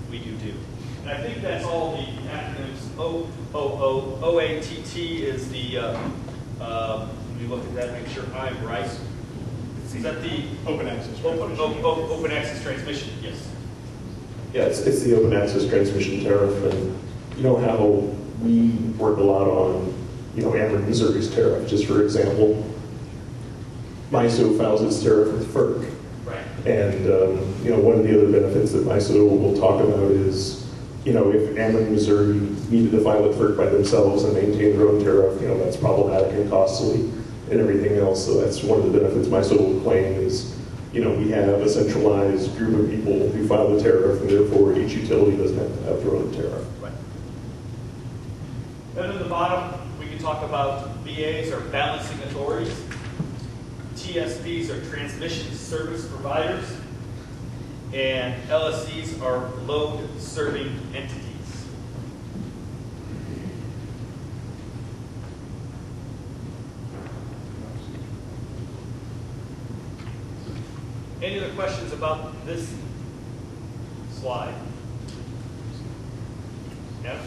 we do. And I think that's all the acronyms. OATT is the, let me look at that, make sure I'm right. Is that the Open access. open access transmission? Yes. Yeah, it's the open access transmission tariff, and you know how we work a lot on, you know, Ameren, Missouri's tariff, just for example. MISO files its tariff with FERC. Right. And, you know, one of the other benefits that MISO will talk about is, you know, if Ameren, Missouri needed to file with FERC by themselves and maintain their own tariff, you know, that's problematic and costly and everything else. So that's one of the benefits MISO will claim is, you know, we have a centralized group of people who file the tariff, and therefore each utility doesn't have to have their own tariff. Right. Then at the bottom, we can talk about BAs or balancing authorities. TSPs are transmission service providers, and LSCs are load serving entities. Any other questions about this slide? Yeah?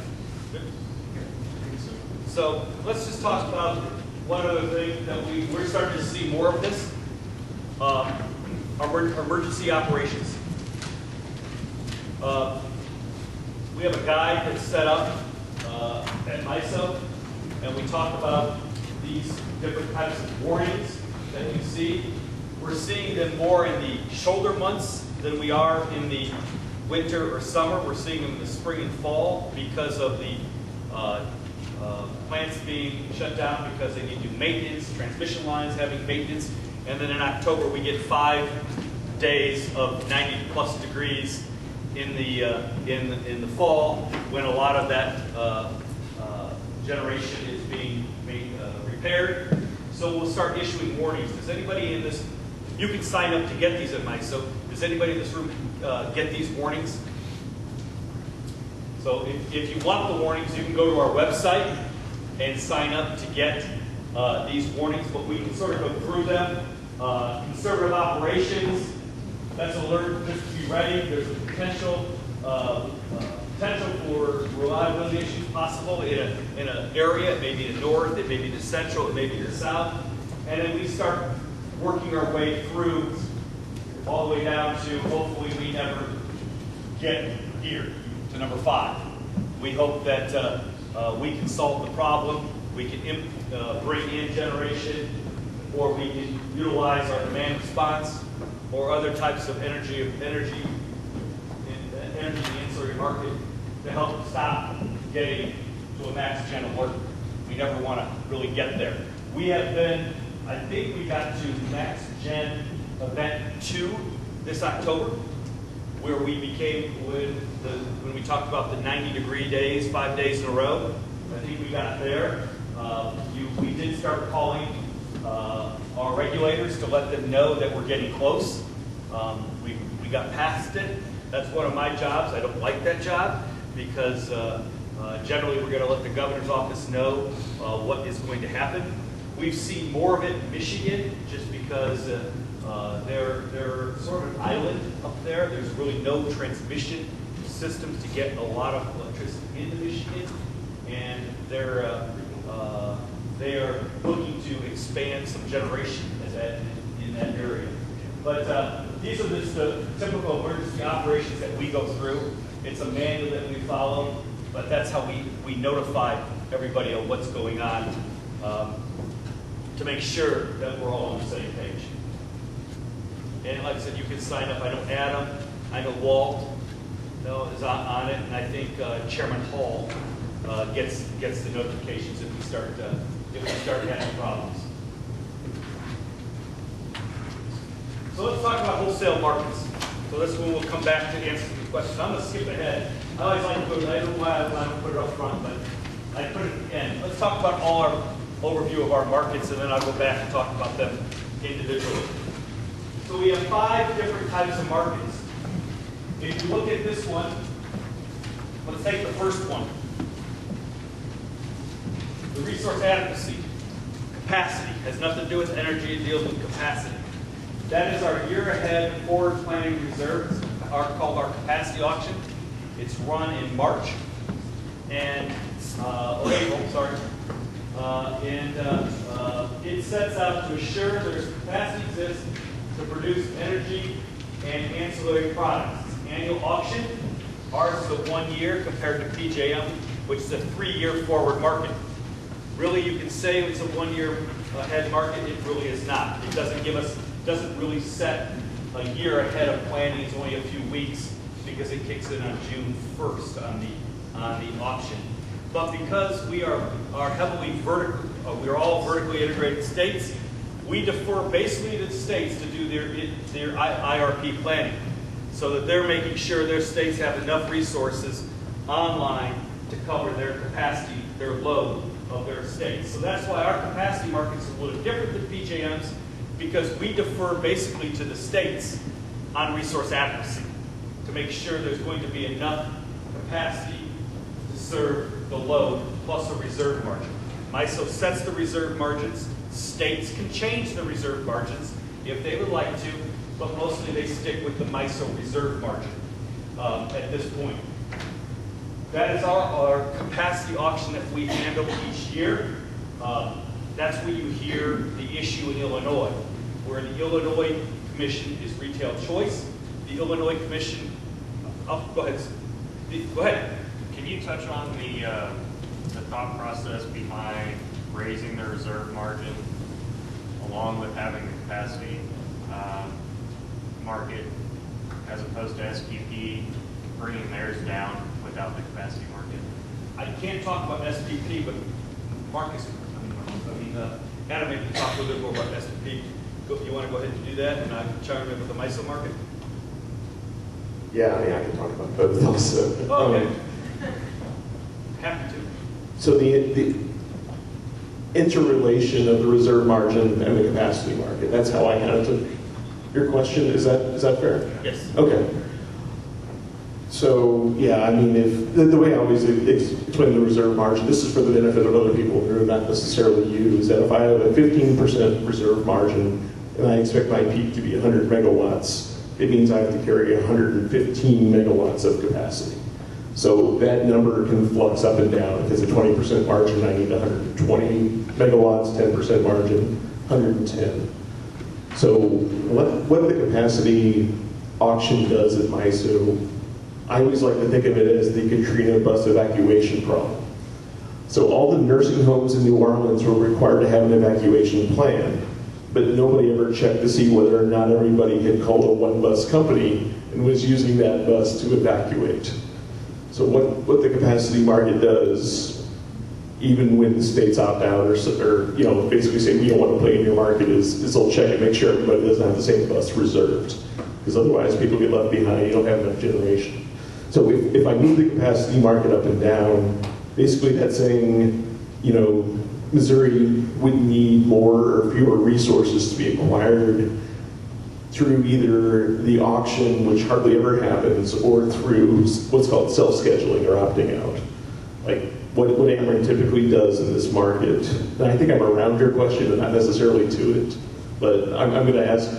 Good. So let's just talk about one other thing that we're starting to see more of this. Emergency operations. We have a guide that's set up at MISO, and we talk about these different types of warnings that you see. We're seeing them more in the shoulder months than we are in the winter or summer. We're seeing them in the spring and fall because of the plants being shut down because they need to do maintenance, transmission lines having maintenance, and then in October we get 5 days of 90+ degrees in the fall when a lot of that generation is being repaired. So we'll start issuing warnings. Does anybody in this? You can sign up to get these at MISO. Does anybody in this room get these warnings? So if you want the warnings, you can go to our website and sign up to get these warnings, but we can sort of go through them. Conservative operations, that's alert, just to be ready. There's a potential for reliability issues possible in an area. It may be the north, it may be the central, it may be the south. And then we start working our way through all the way down to hopefully we never get here to number 5. We hope that we can solve the problem, we can bring in generation, or we can utilize our demand response or other types of energy in the ancillary market to help stop getting to a max gen alert. We never want to really get there. We have been, I think we got to max gen event 2 this October, where we became, when we talked about the 90-degree days, 5 days in a row, I think we got there. We did start calling our regulators to let them know that we're getting close. We got past it. That's one of my jobs. I don't like that job because generally we're going to let the governor's office know what is going to happen. We've seen more of it in Michigan just because they're sort of an island up there. There's really no transmission systems to get a lot of electricity into Michigan, and they are looking to expand some generation in that area. But these are just the typical emergency operations that we go through. It's a manual that we follow, but that's how we notify everybody of what's going on to make sure that we're all on the same page. And like I said, you can sign up. I know Adam, I know Walt is on it, and I think Chairman Hall gets the notifications if we start having problems. So let's talk about wholesale markets. So this one will come back to answer the questions. I'm going to skip ahead. I always like to go, I don't know why I don't put it up front, but I put it at the end. Let's talk about all our overview of our markets, and then I'll go back and talk about them individually. So we have 5 different types of markets. If you look at this one, let's take the first one. The resource adequacy. Capacity. Has nothing to do with energy, it deals with capacity. That is our year-ahead forward planning reserves, called our capacity auction. It's run in March and or April, sorry. It sets out to assure there's capacity exists to produce energy and ancillary products. It's an annual auction. Ours is a 1 year compared to PJM, which is a 3-year forward market. Really, you can say it's a 1 year ahead market. It really is not. It doesn't really set a year ahead of planning. It's only a few weeks because it kicks in on June 1st on the auction. But because we are heavily we're all vertically integrated states, we defer basically to the states to do their IRP planning, so that they're making sure their states have enough resources online to cover their capacity, their load of their states. So that's why our capacity markets are a little different than PJM's, because we defer basically to the states on resource adequacy to make sure there's going to be enough capacity to serve the load plus a reserve margin. MISO sets the reserve margins. States can change the reserve margins if they would like to, but mostly they stick with the MISO reserve margin at this point. That is our capacity auction that we handle each year. That's where you hear the issue in Illinois, where the Illinois Commission is retail choice. The Illinois Commission, go ahead. Go ahead. Can you touch on the thought process behind raising the reserve margin along with having the capacity market as opposed to SPP bringing theirs down without the capacity market? I can't talk about SPP, but Marcus, Adam, maybe talk a little bit more about SPP. You want to go ahead and do that, and I can chime in with the MISO market? Yeah, I mean, I can talk about both also. Okay. Happy to. So the interrelation of the reserve margin and the capacity market, that's how I kind of took your question. Is that fair? Yes. Okay. So, yeah, I mean, if the way I always explain the reserve margin, this is for the benefit of other people who are not necessarily you, is that if I have a 15% reserve margin and I expect my peak to be 100 megawatts, it means I have to carry 115 megawatts of capacity. So that number can flux up and down. If it's a 20% margin, I need 120 megawatts, 10% margin, 110. So what the capacity auction does at MISO, I always like to think of it as the Katrina bus evacuation problem. So all the nursing homes in New Orleans were required to have an evacuation plan, but nobody ever checked to see whether or not everybody had called a one-bus company and was using that bus to evacuate. So what the capacity market does, even when the states opt out or basically say we don't want to play in your market, is they'll check and make sure everybody doesn't have the same bus reserved, because otherwise people get left behind. You don't have enough generation. So if I move the capacity market up and down, Basically, that's saying, you know, Missouri would need more or fewer resources to be acquired through either the auction, which hardly ever happens, or through what's called self-scheduling or opting out. Like what Ameren typically does in this market. And I think I'm around your question, but not necessarily to it. But I'm going to ask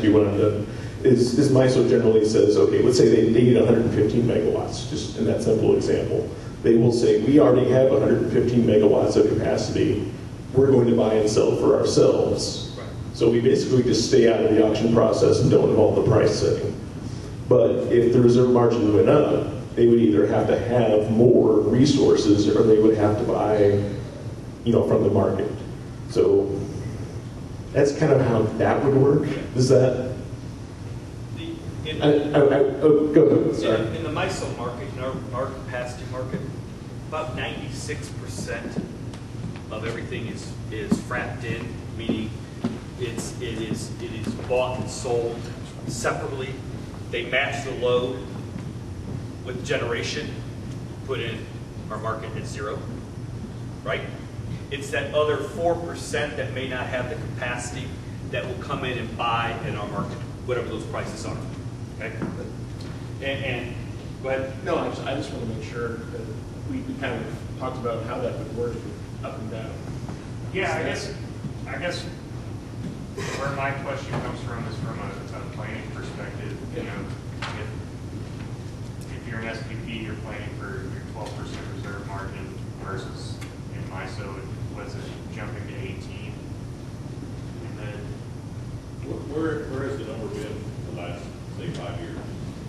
you when I'm done. Is MISO generally says, okay, let's say they need 115 megawatts, just in that simple example. They will say, we already have 115 megawatts of capacity. We're going to buy and sell for ourselves. Right. So we basically just stay out of the auction process and don't involve the price setting. But if the reserve margin went up, they would either have to have more resources or they would have to buy, you know, from the market. So that's kind of how that would work. Is that? Go ahead. Sorry. In the MISO market, in our capacity market, about 96% of everything is frapped in, meaning it is bought and sold separately. They match the load with generation, put in our market at zero, right? It's that other 4% that may not have the capacity that will come in and buy in our market, whatever those prices are. Okay? And go ahead. No, I just want to make sure that we kind of talked about how that would work up and down. Yeah, I guess where my question comes from is from a planning perspective. You know, if you're an SPP, you're planning for your 12% reserve margin versus in MISO, was it jumping to 18? And then Where has the number been the last, say, 5 years?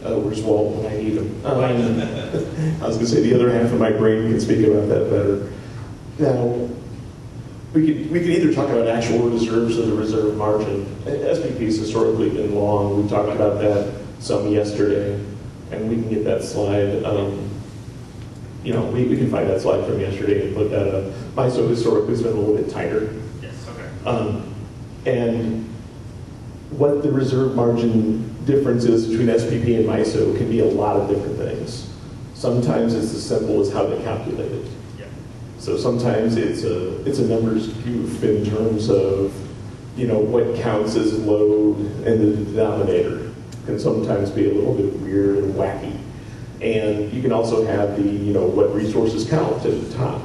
Where's Walt when I need him? I was going to say the other half of my brain can speak about that better. Now, we can either talk about actual reserves or the reserve margin. SPP's historically been long. We talked about that some yesterday, and we can get that slide. You know, we can find that slide from yesterday and put that up. MISO historically has been a little bit tighter. yes, okay. And what the reserve margin difference is between SPP and MISO can be a lot of different things. Sometimes it's as simple as how they calculate it. Yeah. So sometimes it's a numbers goof in terms of, you know, what counts as load and the denominator can sometimes be a little bit weird and wacky. And you can also have the, you know, what resources count at the top.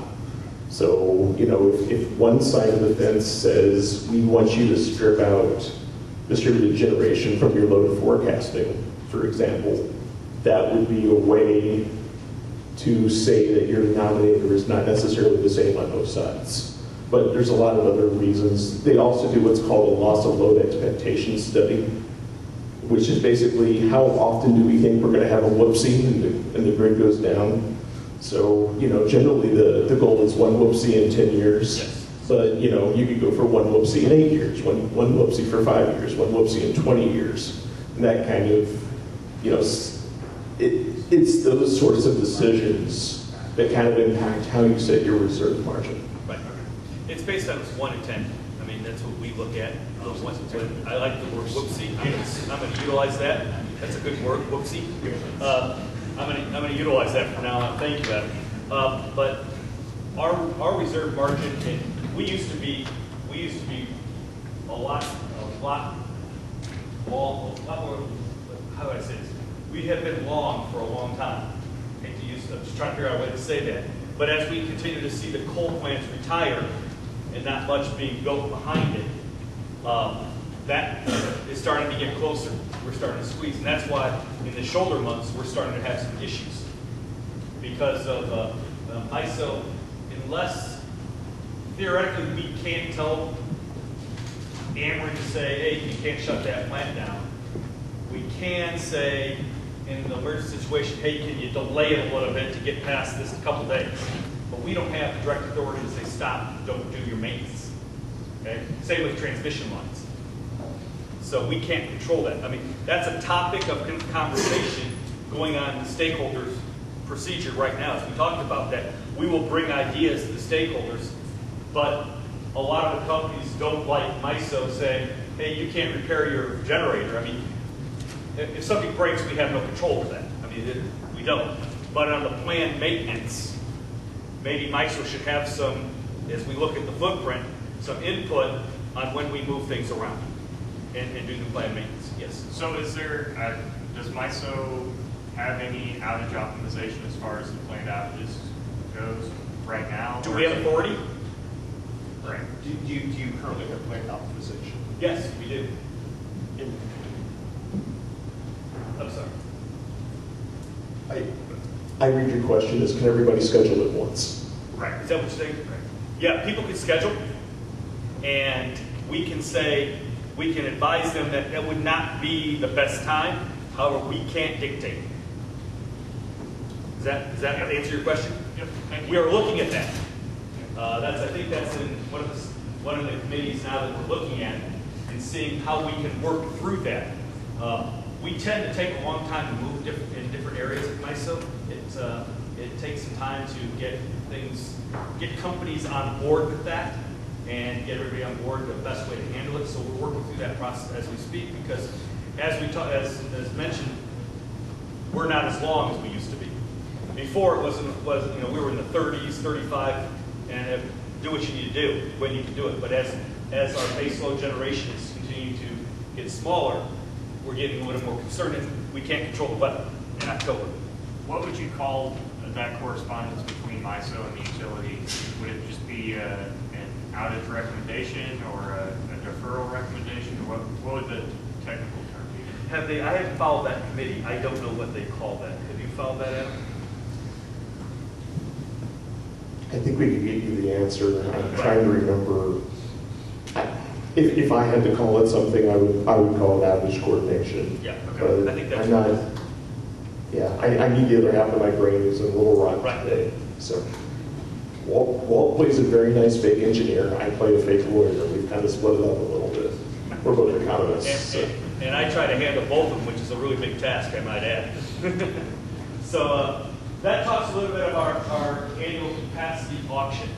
So, you know, if one side of the fence says, we want you to strip out distributed generation from your load forecasting, for example, that would be a way to say that your denominator is not necessarily the same on both sides. But there's a lot of other reasons. They also do what's called a loss of load expectation study, which is basically how often do we think we're going to have a whoopsie and the grid goes down. So, you know, generally the goal is one whoopsie in 10 years. Yes. But, you know, you could go for one whoopsie in 8 years, one whoopsie for 5 years, one whoopsie in 20 years. And that kind of, you know, it's those sorts of decisions that kind of impact how you set your reserve margin. Right. It's based on 1 in 10. I mean, that's what we look at. I like the word whoopsie. I'm going to utilize that. That's a good word, whoopsie. I'm going to utilize that from now on. Thank you, Adam. But our reserve margin, we used to be a lot more. How do I say this? We have been long for a long time. I'm just trying to figure out a way to say that. But as we continue to see the coal plants retire and not much being built behind it, that is starting to get closer. We're starting to squeeze, and that's why in the shoulder months we're starting to have some issues because of MISO. Unless theoretically we can't tell Ameren to say, hey, you can't shut that plant down. We can say in the emergency situation, hey, can you delay it a little bit to get past this couple days? But we don't have the direct authority to say stop, don't do your maintenance. Okay? Same with transmission lines. So we can't control that. I mean, that's a topic of conversation going on in the stakeholders' procedure right now. As we talked about that, we will bring ideas to the stakeholders, but a lot of the companies don't like MISO saying, hey, you can't repair your generator. I mean, if something breaks, we have no control of that. I mean, we don't. But on the planned maintenance, maybe MISO should have some, as we look at the footprint, some input on when we move things around and do the planned maintenance. Yes. So is there, does MISO have any outage optimization as far as the planned outages goes right now? Do we have authority? Right. Do you currently have plant optimization? Yes, we do. In- I'm sorry. I read your question as, can everybody schedule at once? Right. Is that what you're saying? Yeah, people can schedule, and we can say, we can advise them that that would not be the best time. However, we can't dictate. Does that answer your question? Yep. Thank you. We are looking at that. I think that's in one of the committees now that we're looking at and seeing how we can work through that. We tend to take a long time to move in different areas at MISO. It takes some time to get companies on board with that and get everybody on board the best way to handle it. So we're working through that process as we speak because, as mentioned, we're not as long as we used to be. Before it was we were in the 30s, 35, and do what you need to do when you can do it. But as our base load generation is continuing to get smaller, we're getting a little more concerned, and we can't control the weather in October. What would you call that correspondence between MISO and the utility? Would it just be an outage recommendation or a deferral recommendation? Or what would the technical term be? I haven't followed that committee. I don't know what they call that. Have you followed that, Adam? I think we could get you the answer. I'm trying to remember. If I had to call it something, I would call it outage coordination. Yeah, okay. But I think that's I'm not. Yeah, I need the other half of my brain is a little rotten today. So Walt plays a very nice fake engineer. I play a fake lawyer. We've kind of split it up a little bit. We're both economists. And I try to handle both of them, which is a really big task, I might add. So that talks a little bit about our annual capacity auction.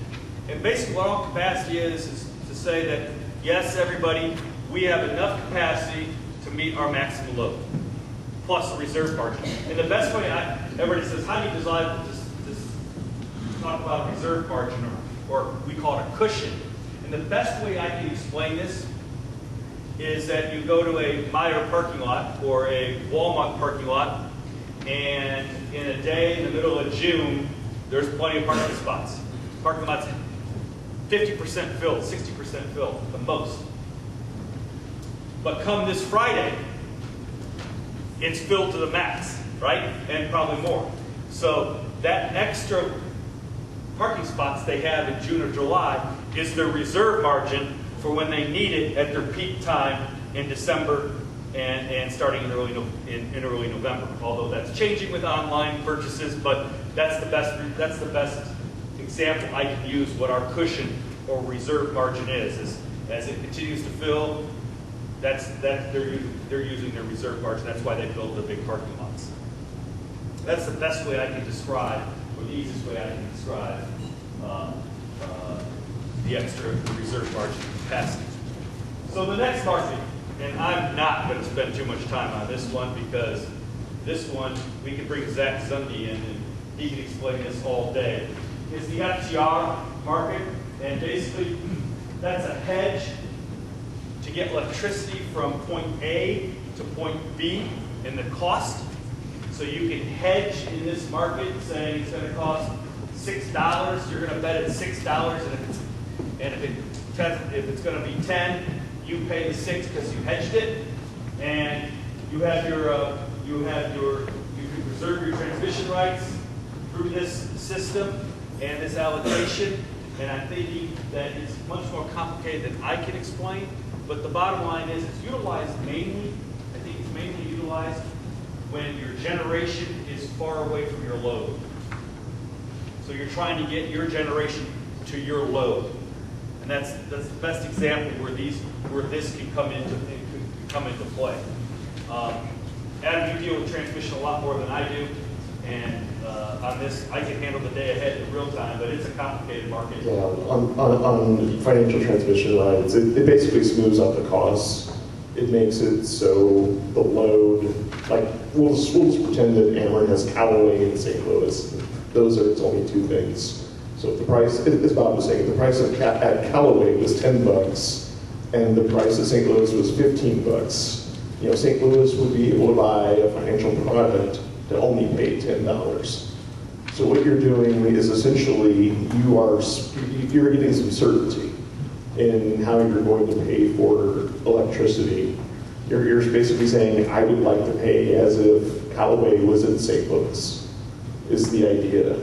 And basically what all capacity is to say that, yes, everybody, we have enough capacity to meet our maximum load, plus a reserve margin. And the best way, everybody says, how do you decide to talk about reserve margin, or we call it a cushion. And the best way I can explain this is that you go to a Meijer parking lot or a Walmart parking lot, and in a day in the middle of June, there's plenty of parking spots. Parking lots 50% filled, 60% filled, the most. But come this Friday, it's filled to the max, right? And probably more. So that extra parking spots they have in June or July is their reserve margin for when they need it at their peak time in December and starting in early November. Although that's changing with online purchases, but that's the best example I can use what our cushion or reserve margin is as it continues to fill. They're using their reserve margin. That's why they build the big parking lots. That's the best way I can describe, or the easiest way I can describe the extra reserve margin capacity. So the next market, and I'm not going to spend too much time on this one because this one we can bring Zach Zundy in and he can explain this all day. Is the FTR market, and basically that's a hedge to get electricity from point A to point B in the cost. So you can hedge in this market saying it's going to cost $6, you're going to bet it's $6, and if it's going to be 10, you pay the 6 because you hedged it, and you can preserve your transmission rights through this system and this allocation. And I'm thinking that it's much more complicated than I can explain. But the bottom line is it's utilized mainly, I think it's mainly utilized when your generation is far away from your load. So you're trying to get your generation to your load. And that's the best example where this can come into play. Adam, you deal with transmission a lot more than I do. And on this, I can handle the day ahead in real time, but it's a complicated market. Yeah, on financial transmission rights, it basically smooths out the costs. It makes it so the load, like we'll just pretend that Ameren has Callaway and St. Louis. Those are its only two things. So if the price, as Bob was saying, if the price at Callaway was $10 and the price of St. Louis was $15, St. Louis would be able to buy a financial product to only pay $10. So what you're doing is essentially you're getting some certainty in how you're going to pay for electricity. You're basically saying, I would like to pay as if Callaway was in St. Louis, is the idea.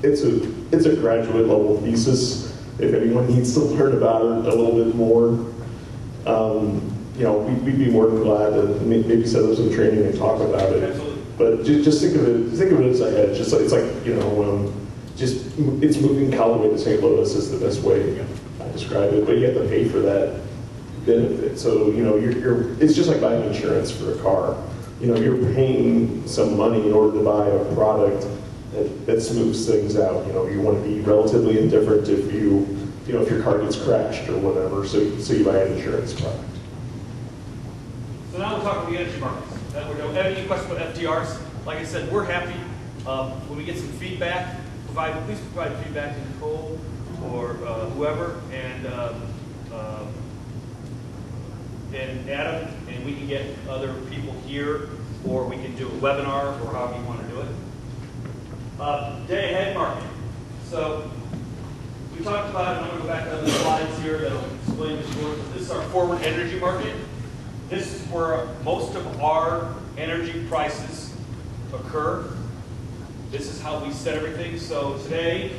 It's a graduate level thesis. If anyone needs to learn about it a little bit more, we'd be more than glad to maybe set up some training and talk about it. Absolutely. But just think of it as a hedge. It's moving Callaway to St. Louis is the best way I describe it. But you have to pay for that benefit. So it's just like buying insurance for a car. You're paying some money in order to buy a product that smooths things out. You want to be relatively indifferent if if your car gets crashed or whatever. So you buy an insurance product. So now we're talking the energy markets. Any questions about FTRs? Like I said, we're happy when we get some feedback. Please provide feedback to Nicole or whoever, and Adam, and we can get other people here, or we can do a webinar, or however you want to do it. Day ahead market. So we talked about it, and I'm going to go back to other slides here that'll explain this more. This is our forward energy market. This is where most of our energy prices occur. This is how we set everything. So today,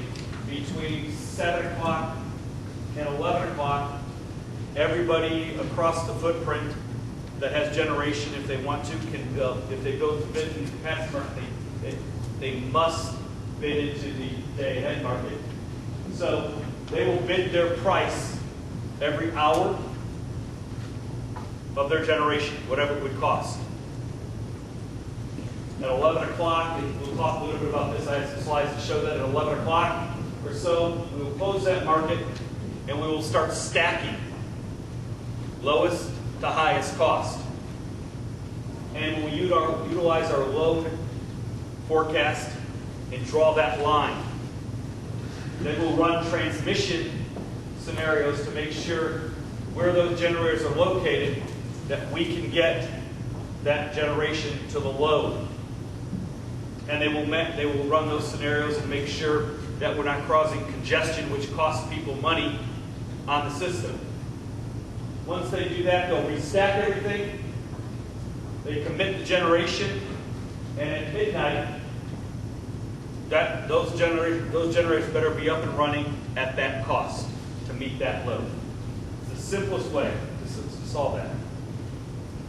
between 7 o'clock and 11 o'clock, everybody across the footprint that has generation, if they want to, can build. If they go to bid in the capacity market, they must bid into the day ahead market. So they will bid their price every hour of their generation, whatever it would cost. At 11 o'clock, and we'll talk a little bit about this. I have some slides to show that. At 11 o'clock or so, we will close that market and we will start stacking lowest to highest cost. And we'll utilize our load forecast and draw that line. Then we'll run transmission scenarios to make sure where those generators are located, that we can get that generation to the load. And they will run those scenarios and make sure that we're not causing congestion, which costs people money on the system. Once they do that, they'll restack everything. They commit the generation, and at midnight, those generators better be up and running at that cost to meet that load. It's the simplest way to solve that.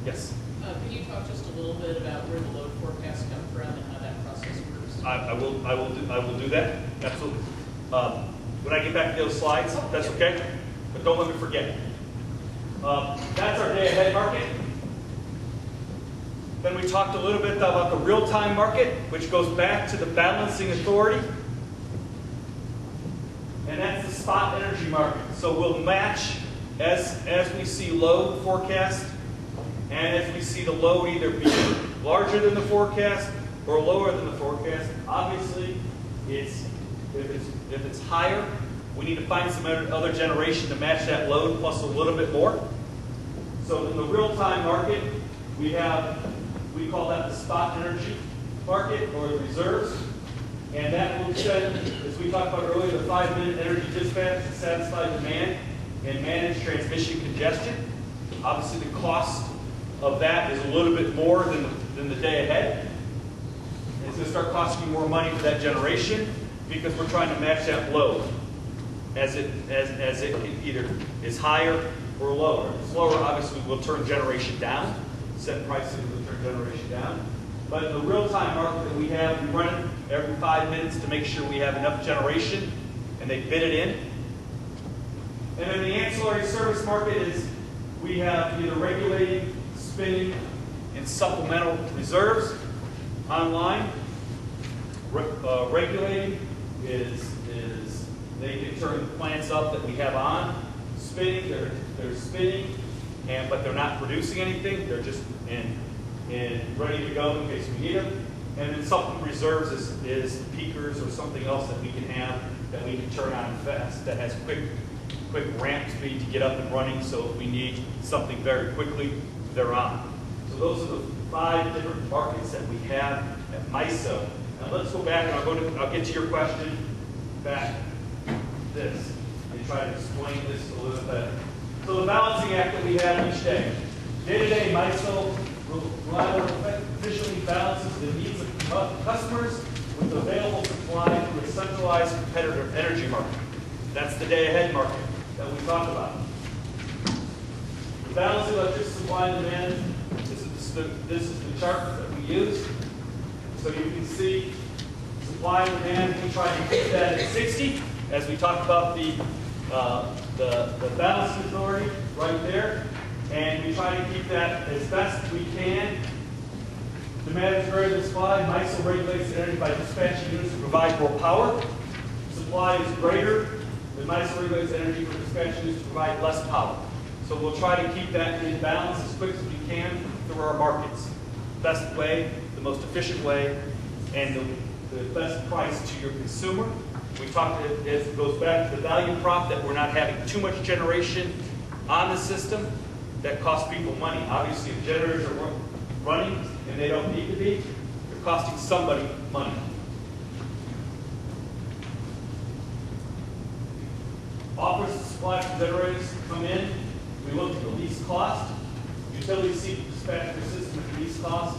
Yes? Can you talk just a little bit about where the load forecasts come from and how that process works? I will do that. Absolutely. When I get back to those slides, that's okay. But don't let me forget. That's our day ahead market. Then we talked a little bit about the real-time market, which goes back to the balancing authority. And that's the spot energy market. So we'll match as we see load forecast, and as we see the load either be larger than the forecast or lower than the forecast. Obviously, if it's higher, we need to find some other generation to match that load plus a little bit more. So in the real-time market, we call that the spot energy market, or the reserves. And that will set, as we talked about earlier, the 5-minute energy dispatch to satisfy demand and manage transmission congestion. Obviously, the cost of that is a little bit more than the day ahead. It's going to start costing you more money for that generation because we're trying to match that load as it either is higher or lower. If it's lower, obviously, we'll turn generation down. Set pricing, we'll turn generation down. But in the real-time market that we have, we run it every 5 minutes to make sure we have enough generation, and they bid it in. And then the ancillary service market is we have either regulating, spinning, and supplemental reserves online. Regulating is they can turn the plants up that we have on. Spinning, they're spinning, but they're not producing anything. They're just in ready to go in case we need them. And then something reserves is peakers or something else that we can have that we can turn on fast, that has quick ramp speed to get up and running, so if we need something very quickly, they're on. So those are the 5 different markets that we have at MISO. Now let's go back, and I'll get to your question back this and try to explain this a little bit. So the balancing act that we have each day. Day-to-day, MISO reliably efficiently balances the needs of customers with available supply through a centralized competitive energy market. That's the day-ahead market that we talk about. The balancing electricity supply and demand, this is the chart that we use. So you can see supply and demand, we try to keep that at 60, as we talked about the balancing authority right there. And we try to keep that as best we can. Demand is greater than supply. MISO regulates the energy by dispatching units to provide more power. Supply is greater than MISO regulates energy for dispatching units to provide less power. So we'll try to keep that in balance as quick as we can through our markets. Best way, the most efficient way, and the best price to your consumer. We talked, it goes back to the value prop, that we're not having too much generation on the system that costs people money. Obviously, if generators are running and they don't need to be, they're costing somebody money. Offers to supply from generators come in. We look at the least cost. Utilities seek to dispatch their system at the least cost.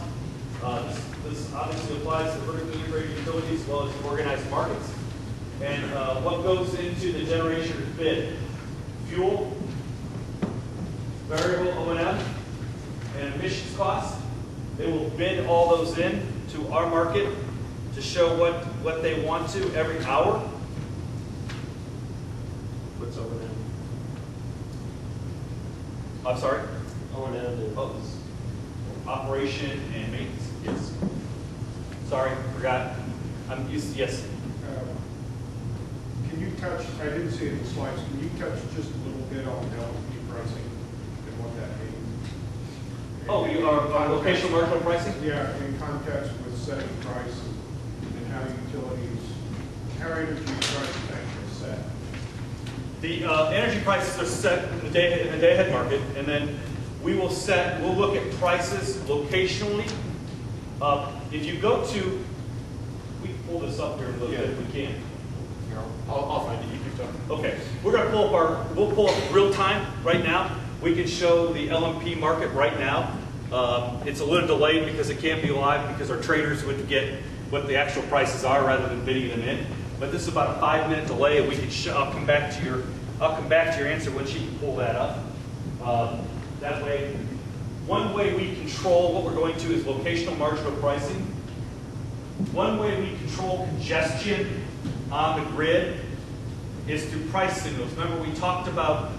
This obviously applies to vertically integrated utilities as well as organized markets. And what goes into the generator's bid? Fuel, variable O&M, and emissions costs. They will bid all those in to our market to show what they want to every hour. What's O&M? I'm sorry? O&M is Operation and maintenance, yes. Sorry, forgot. I'm used to, yes. Can you touch, I didn't see it in the slides, can you touch just a little bit on LP pricing and what that means? Oh, our locational marginal pricing? Yeah, in context with setting price and how utilities, how energy prices actually set. The energy prices are set in the day-ahead market, and then we'll look at prices locationally. If you go to, we can pull this up here a little bit if we can. I'll find it. You keep talking. Okay, we're going to we'll pull up real time right now. We can show the LMP market right now. It's a little delayed because it can't be live because our traders would get what the actual prices are rather than bidding them in. But this is about a 5-minute delay, and we can I'll come back to your answer once you can pull that up. That way, one way we control what we're going to is locational marginal pricing. One way we control congestion on the grid is through price signals. Remember, we talked about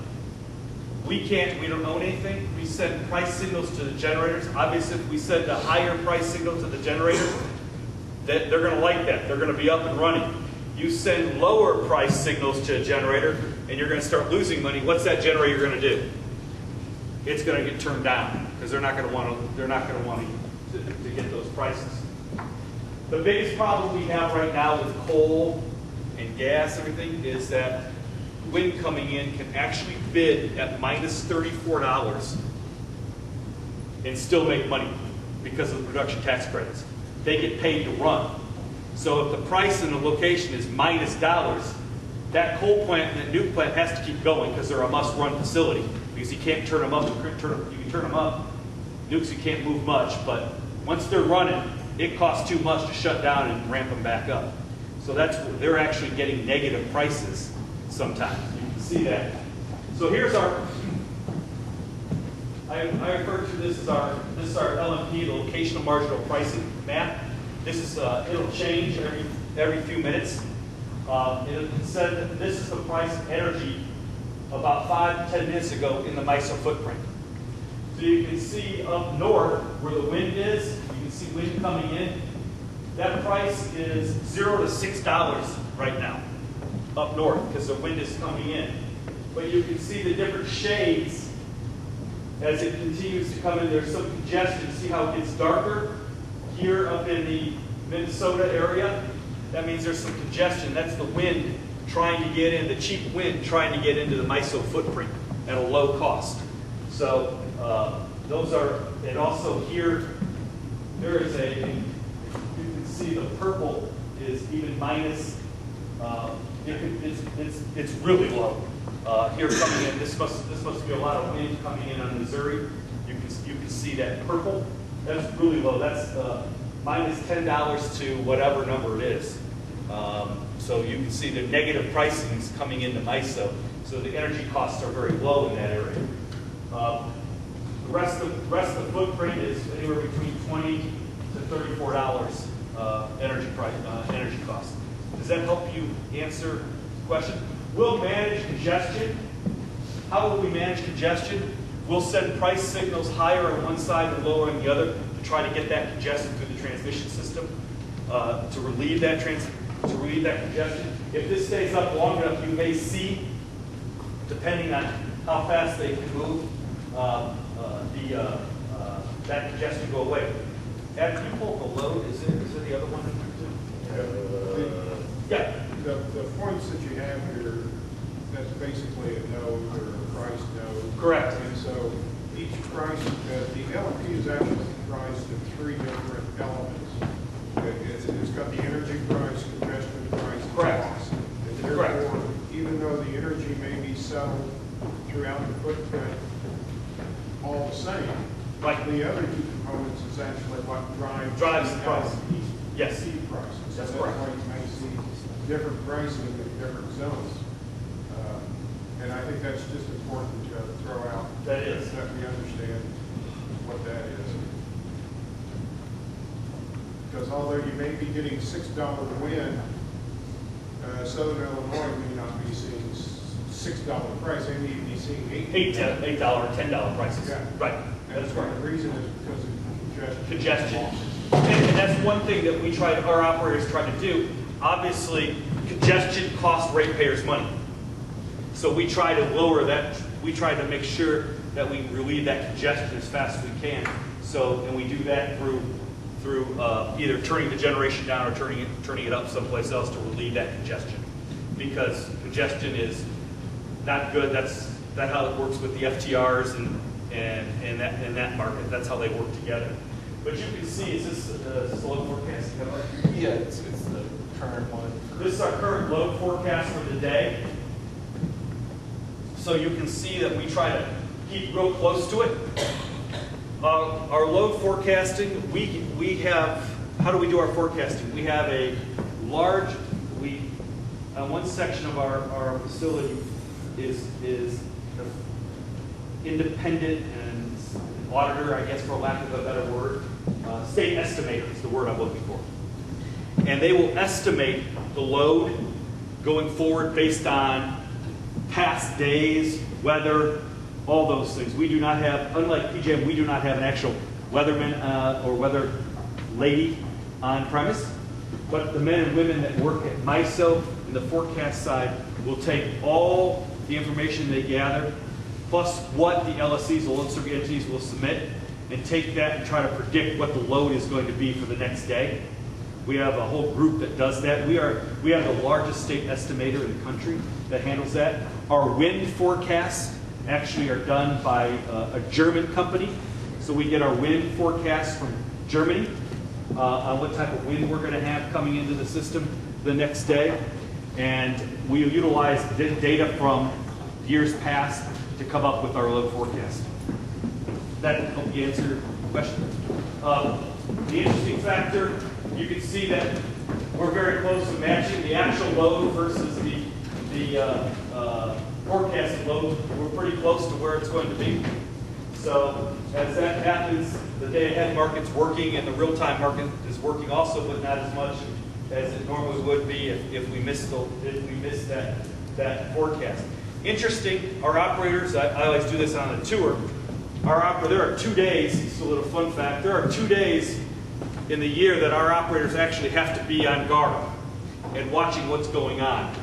we don't own anything. We send price signals to the generators. Obviously, if we send a higher price signal to the generators, they're going to like that. They're going to be up and running. You send lower price signals to a generator, and you're going to start losing money. What's that generator going to do? It's going to get turned down because they're not going to want to get those prices. The biggest problem we have right now with coal and gas, everything, is that wind coming in can actually bid at minus $34 and still make money because of the production tax credits. They get paid to run. So if the price and the location is minus dollars, that coal plant and that nuke plant has to keep going because they're a must-run facility because you can't turn them up. You can turn them up. Nukes, you can't move much, but once they're running, it costs too much to shut down and ramp them back up. So they're actually getting negative prices sometimes. You can see that. So here's our, I refer to this as our LMP, the locational marginal pricing map. This is, it'll change every few minutes. It said that this is the price of energy about 5 to 10 minutes ago in the MISO footprint. So you can see up north where the wind is, you can see wind coming in. That price is $0 to $6 right now up north because the wind is coming in. But you can see the different shades as it continues to come in. There's some congestion. See how it gets darker here up in the Minnesota area, that means there's some congestion. That's the wind trying to get in, the cheap wind trying to get into the MISO footprint at a low cost. So those are, and also here, there is a, you can see the purple is even minus, it's really low. Here coming in, this must be a lot of wind coming in on Missouri. You can see that purple. That's really low. That's minus $10 to whatever number it is. So you can see the negative pricing is coming into MISO. So the energy costs are very low in that area. The rest of the footprint is anywhere between $20 to $34 energy cost. Does that help you answer the question? We'll manage congestion. How will we manage congestion? We'll send price signals higher on one side and lower on the other to try to get that congestion through the transmission system to relieve that congestion. If this stays up long enough, you may see, depending on how fast they can move, that congestion go away. After you pull the load, is there the other one in there too? Yeah. The points that you have here, that's basically a node or a price node. Correct. And so each price, the LP is actually comprised of three different elements. It's got the energy price, congestion price, and Correct. cost. And Correct. therefore, even though the energy may be settled throughout the footprint all the same, Right. the other two components is actually what Drives the price. Yes. LP prices. So That's that's correct. why you may see different pricing in different zones. And I think that's just important to throw out. That is. That we understand what that is. Because although you may be getting $6 wind, Southern Illinois may not be seeing $6 price. They may be seeing $8. $8, $10 prices. Yeah. Right. And That's correct. the reason is because of Congestion. And that's one thing that our operators try to do. Obviously, congestion costs ratepayers money. So we try to lower that. We try to make sure that we relieve that congestion as fast as we can. So, and we do that through either turning the generation down or turning it up someplace else to relieve that congestion. Because congestion is not good. That's how it works with the FTRs and that market. That's how they work together. But you can see, is this load forecast? Yeah, it's the current one. This is our current load forecast for the day. So you can see that we try to keep real close to it. Our load forecasting, we have, how do we do our forecasting? We have a large, one section of our facility is independent and auditor, I guess for lack of a better word. State estimator is the word I'm looking for. And they will estimate the load going forward based on past days, weather, all those things. We do not have, unlike PJM, we do not have an actual weatherman or weather lady on premise. But the men and women that work at MISO in the forecast side will take all the information they gather, plus what the LSCs, the load serving entities, will submit, and take that and try to predict what the load is going to be for the next day. We have a whole group that does that. We have the largest state estimator in the country that handles that. Our wind forecasts actually are done by a German company. So we get our wind forecasts from Germany on what type of wind we're going to have coming into the system the next day. And we utilize data from years past to come up with our load forecast. That help you answer your question? The interesting factor, you can see that we're very close to matching the actual load versus the forecasted load. We're pretty close to where it's going to be. So as that happens, the day-ahead market's working and the real-time market is working also, but not as much as it normally would be if we missed that forecast. Interesting, our operators, I always do this on a tour. There are 2 days, it's a little fun fact, there are 2 days in the year that our operators actually have to be on guard and watching what's going on.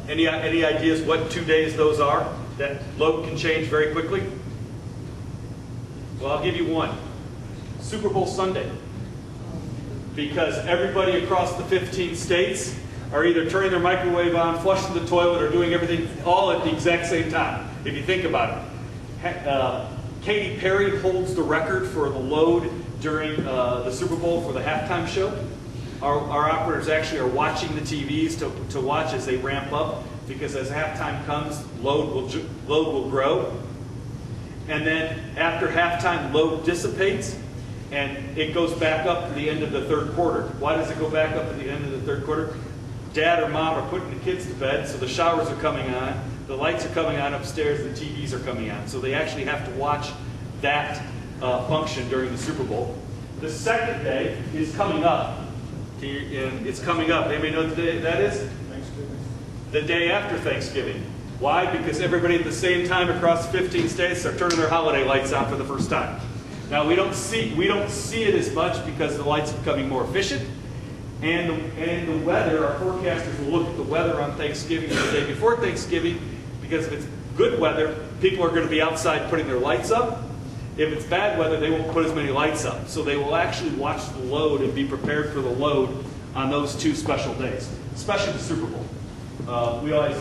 Any ideas what 2 days those are? That load can change very quickly? Well, I'll give you one. Super Bowl Sunday. because everybody across the 15 states are either turning their microwave on, flushing the toilet, or doing everything all at the exact same time, if you think about it. Katy Perry holds the record for the load during the Super Bowl for the halftime show. Our operators actually are watching the TVs to watch as they ramp up, because as halftime comes, load will grow. And then after halftime, load dissipates, and it goes back up to the end of the third quarter. Why does it go back up to the end of the third quarter? Dad or mom are putting the kids to bed, so the showers are coming on, the lights are coming on upstairs, the TVs are coming on. So they actually have to watch that function during the Super Bowl. The second day is coming up. It's coming up. Anybody know what the day that is? Thanksgiving. The day after Thanksgiving. Why? Because everybody at the same time across 15 states are turning their holiday lights on for the first time. Now we don't see it as much because the lights are becoming more efficient, and the weather. Our forecasters will look at the weather on Thanksgiving or the day before Thanksgiving, because if it's good weather, people are going to be outside putting their lights up. If it's bad weather, they won't put as many lights up. So they will actually watch the load and be prepared for the load on those two special days, especially the Super Bowl. We always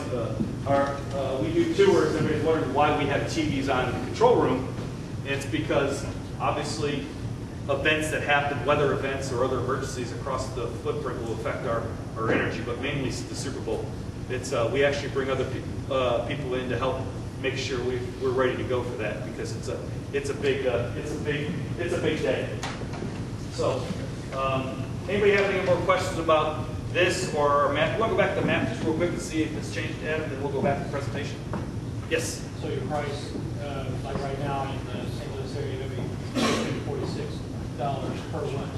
we do tours. Everybody's wondering why we have TVs on in the control room. It's because obviously events that happen, weather events or other emergencies across the footprint, will affect our energy, but mainly the Super Bowl. It's we actually bring other people in to help make sure we're ready to go for that, because it's a big day. So, anybody have any more questions about this or our map? We'll go back to the map just real quick and see if it's changed, Adam, then we'll go back to the presentation. Yes. So your price, like right now in the St. Louis area, it'll be $46 per watt.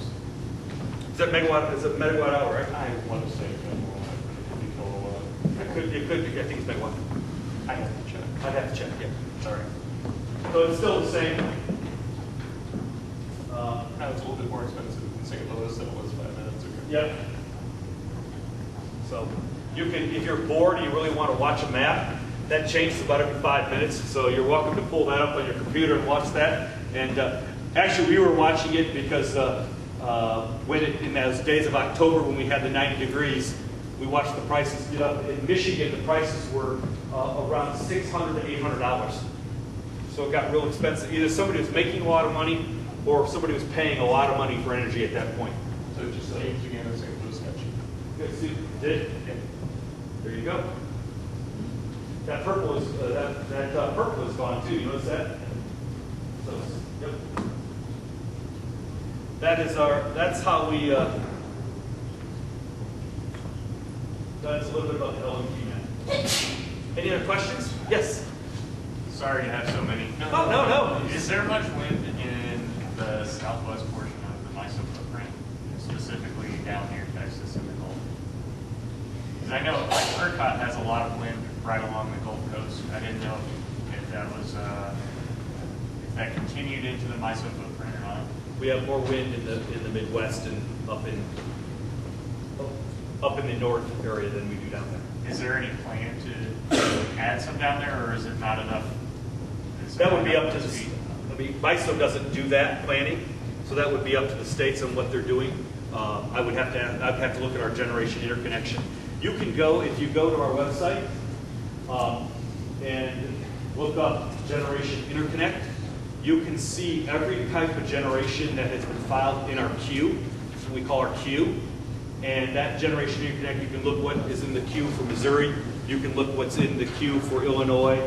Is that megawatt? Is it megawatt hour? Right? I want to say megawatt. It could be kilowatt. It could be. I think it's megawatt. I have to check. I'd have to check. Yeah. Sorry. So it's still the same. Now it's a little bit more expensive in St. Louis than it was 5 minutes ago. Yep. So you can, if you're bored and you really want to watch a map, that changes about every 5 minutes. So you're welcome to pull that up on your computer and watch that. And actually, we were watching it because in those days of October when we had the 90 degrees, we watched the prices get up. In Michigan, the prices were around $600 to $800. So it got real expensive. Either somebody was making a lot of money or somebody was paying a lot of money for energy at that point. So it just changed again in St. Louis got cheap. Good, see, did it? Yeah. There you go. That purple is purple is gone too. You notice that? So, yep. That's how we. That's a little bit about the LNG map. Any other questions? Yes. Sorry to have so many. No. Is there much wind in the southwest portion of the MISO footprint, specifically down near Texas and the Gulf? Because I know ERCOT has a lot of wind right along the Gulf Coast. I didn't know if that was if that continued into the MISO footprint or not. We have more wind in the Midwest and up in the north area than we do down there. Is there any plan to add some down there, or is it not enough? That would be up to the. I mean, MISO doesn't do that planning, so that would be up to the states on what they're doing. I'd have to look at our generation interconnection. You can go, if you go to our website and look up generation interconnect, you can see every type of generation that has been filed in our queue. That's what we call our queue. And that generation interconnect, you can look what is in the queue for Missouri. You can look what's in the queue for Illinois,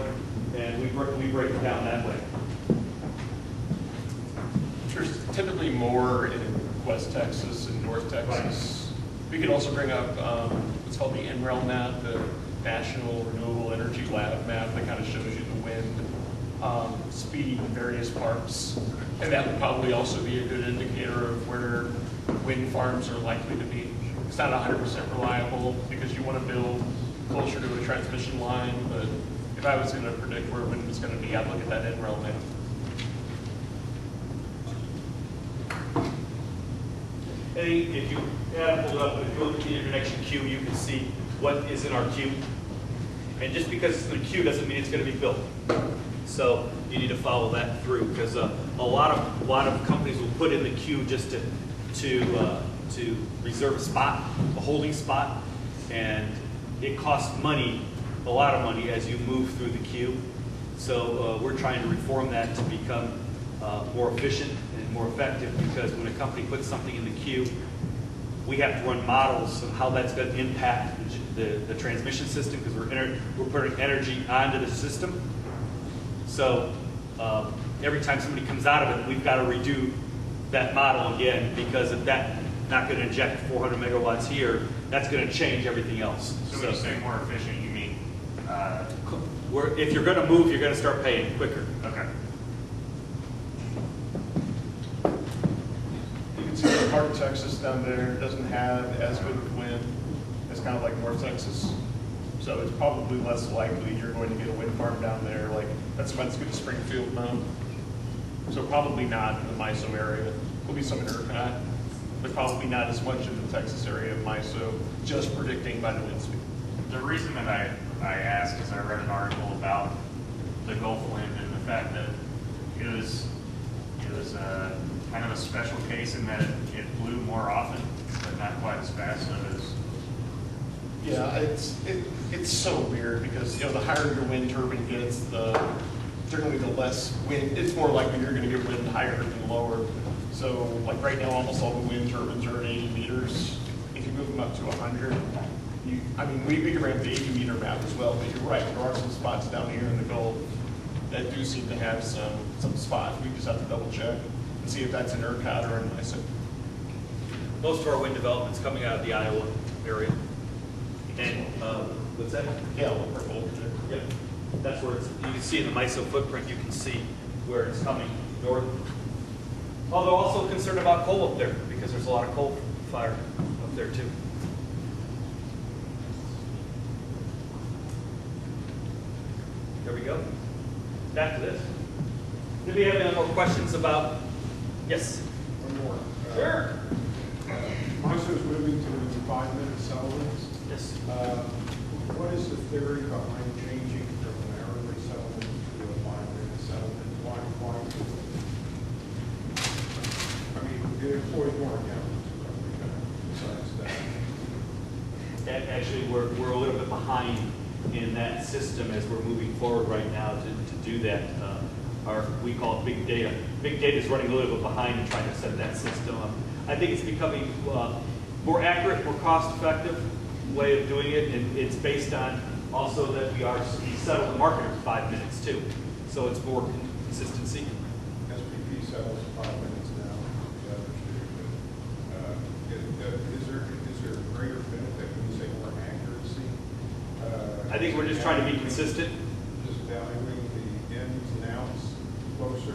and we break it down that way. There's typically more in West Texas and North Texas. Right. We could also bring up what's called the NREL map, the National Renewable Energy Lab map that kind of shows you the wind speed in various parts. And that would probably also be a good indicator of where wind farms are likely to be. It's not 100% reliable because you want to build closer to a transmission line, but if I was going to predict where wind was going to be, I'd look at that NREL map. If you pull it up, if you look at the interconnection queue, you can see what is in our queue. And just because it's in the queue doesn't mean it's going to be built. So you need to follow that through, because a lot of companies will put in the queue just to to reserve a spot, a holding spot, and it costs money, a lot of money, as you move through the queue. So we're trying to reform that to become more efficient and more effective, because when a company puts something in the queue, we have to run models of how that's going to impact the transmission system, because we're putting energy onto the system. So every time somebody comes out of it, we've got to redo that model again, because if that's not going to inject 400 megawatts here, that's going to change everything else. So when you say more efficient, you mean? If you're going to move, you're going to start paying quicker. Okay. You can see that part of Texas down there doesn't have as good of wind as kind of like North Texas. So it's probably less likely you're going to get a wind farm down there. Like, that's about as good as Springfield Mound. So probably not in the MISO area. There'll be some in ERCOT, but probably not as much in the Texas area of MISO, just predicting by the wind speed. The reason that I asked is I read an article about the Gulf wind and the fact that it was kind of a special case in that it blew more often, but not quite as fast as. Yeah, it's so weird because the higher your wind turbine gets, generally the less wind. It's more likely you're going to get wind higher than lower. So like right now, almost all the wind turbines are at 80 meters. If you move them up to 100, we can run the 80 meter map as well. But you're right, there are some spots down here in the Gulf that do seem to have some spots. We just have to double check and see if that's in ERCOT or in MISO. Most of our wind development's coming out of the Iowa area. And what's that? Yeah, look purple over there. Yep. That's where you can see in the MISO footprint, you can see where it's coming north. Although also concerned about coal up there, because there's a lot of coal fire up there too. There we go. Back to this. Do we have any more questions about? Yes. One more. Sure. MISO's moving to 5-minute settlements. Yes. What is the theory behind changing from an hourly settlement to a 5-minute settlement? Why? I mean, it employs more accountants, besides that. Actually, we're a little bit behind in that system as we're moving forward right now to do that. We call it big data. Big data is running a little bit behind in trying to set that system up. I think it's becoming more accurate, more cost-effective way of doing it, and it's based on also that we settle the market in 5 minutes too. So it's more consistency. SPP settles 5 minutes now, the others do. Is there a greater benefit when you say more accuracy? I think we're just trying to be consistent. Just valuing the ins and outs closer,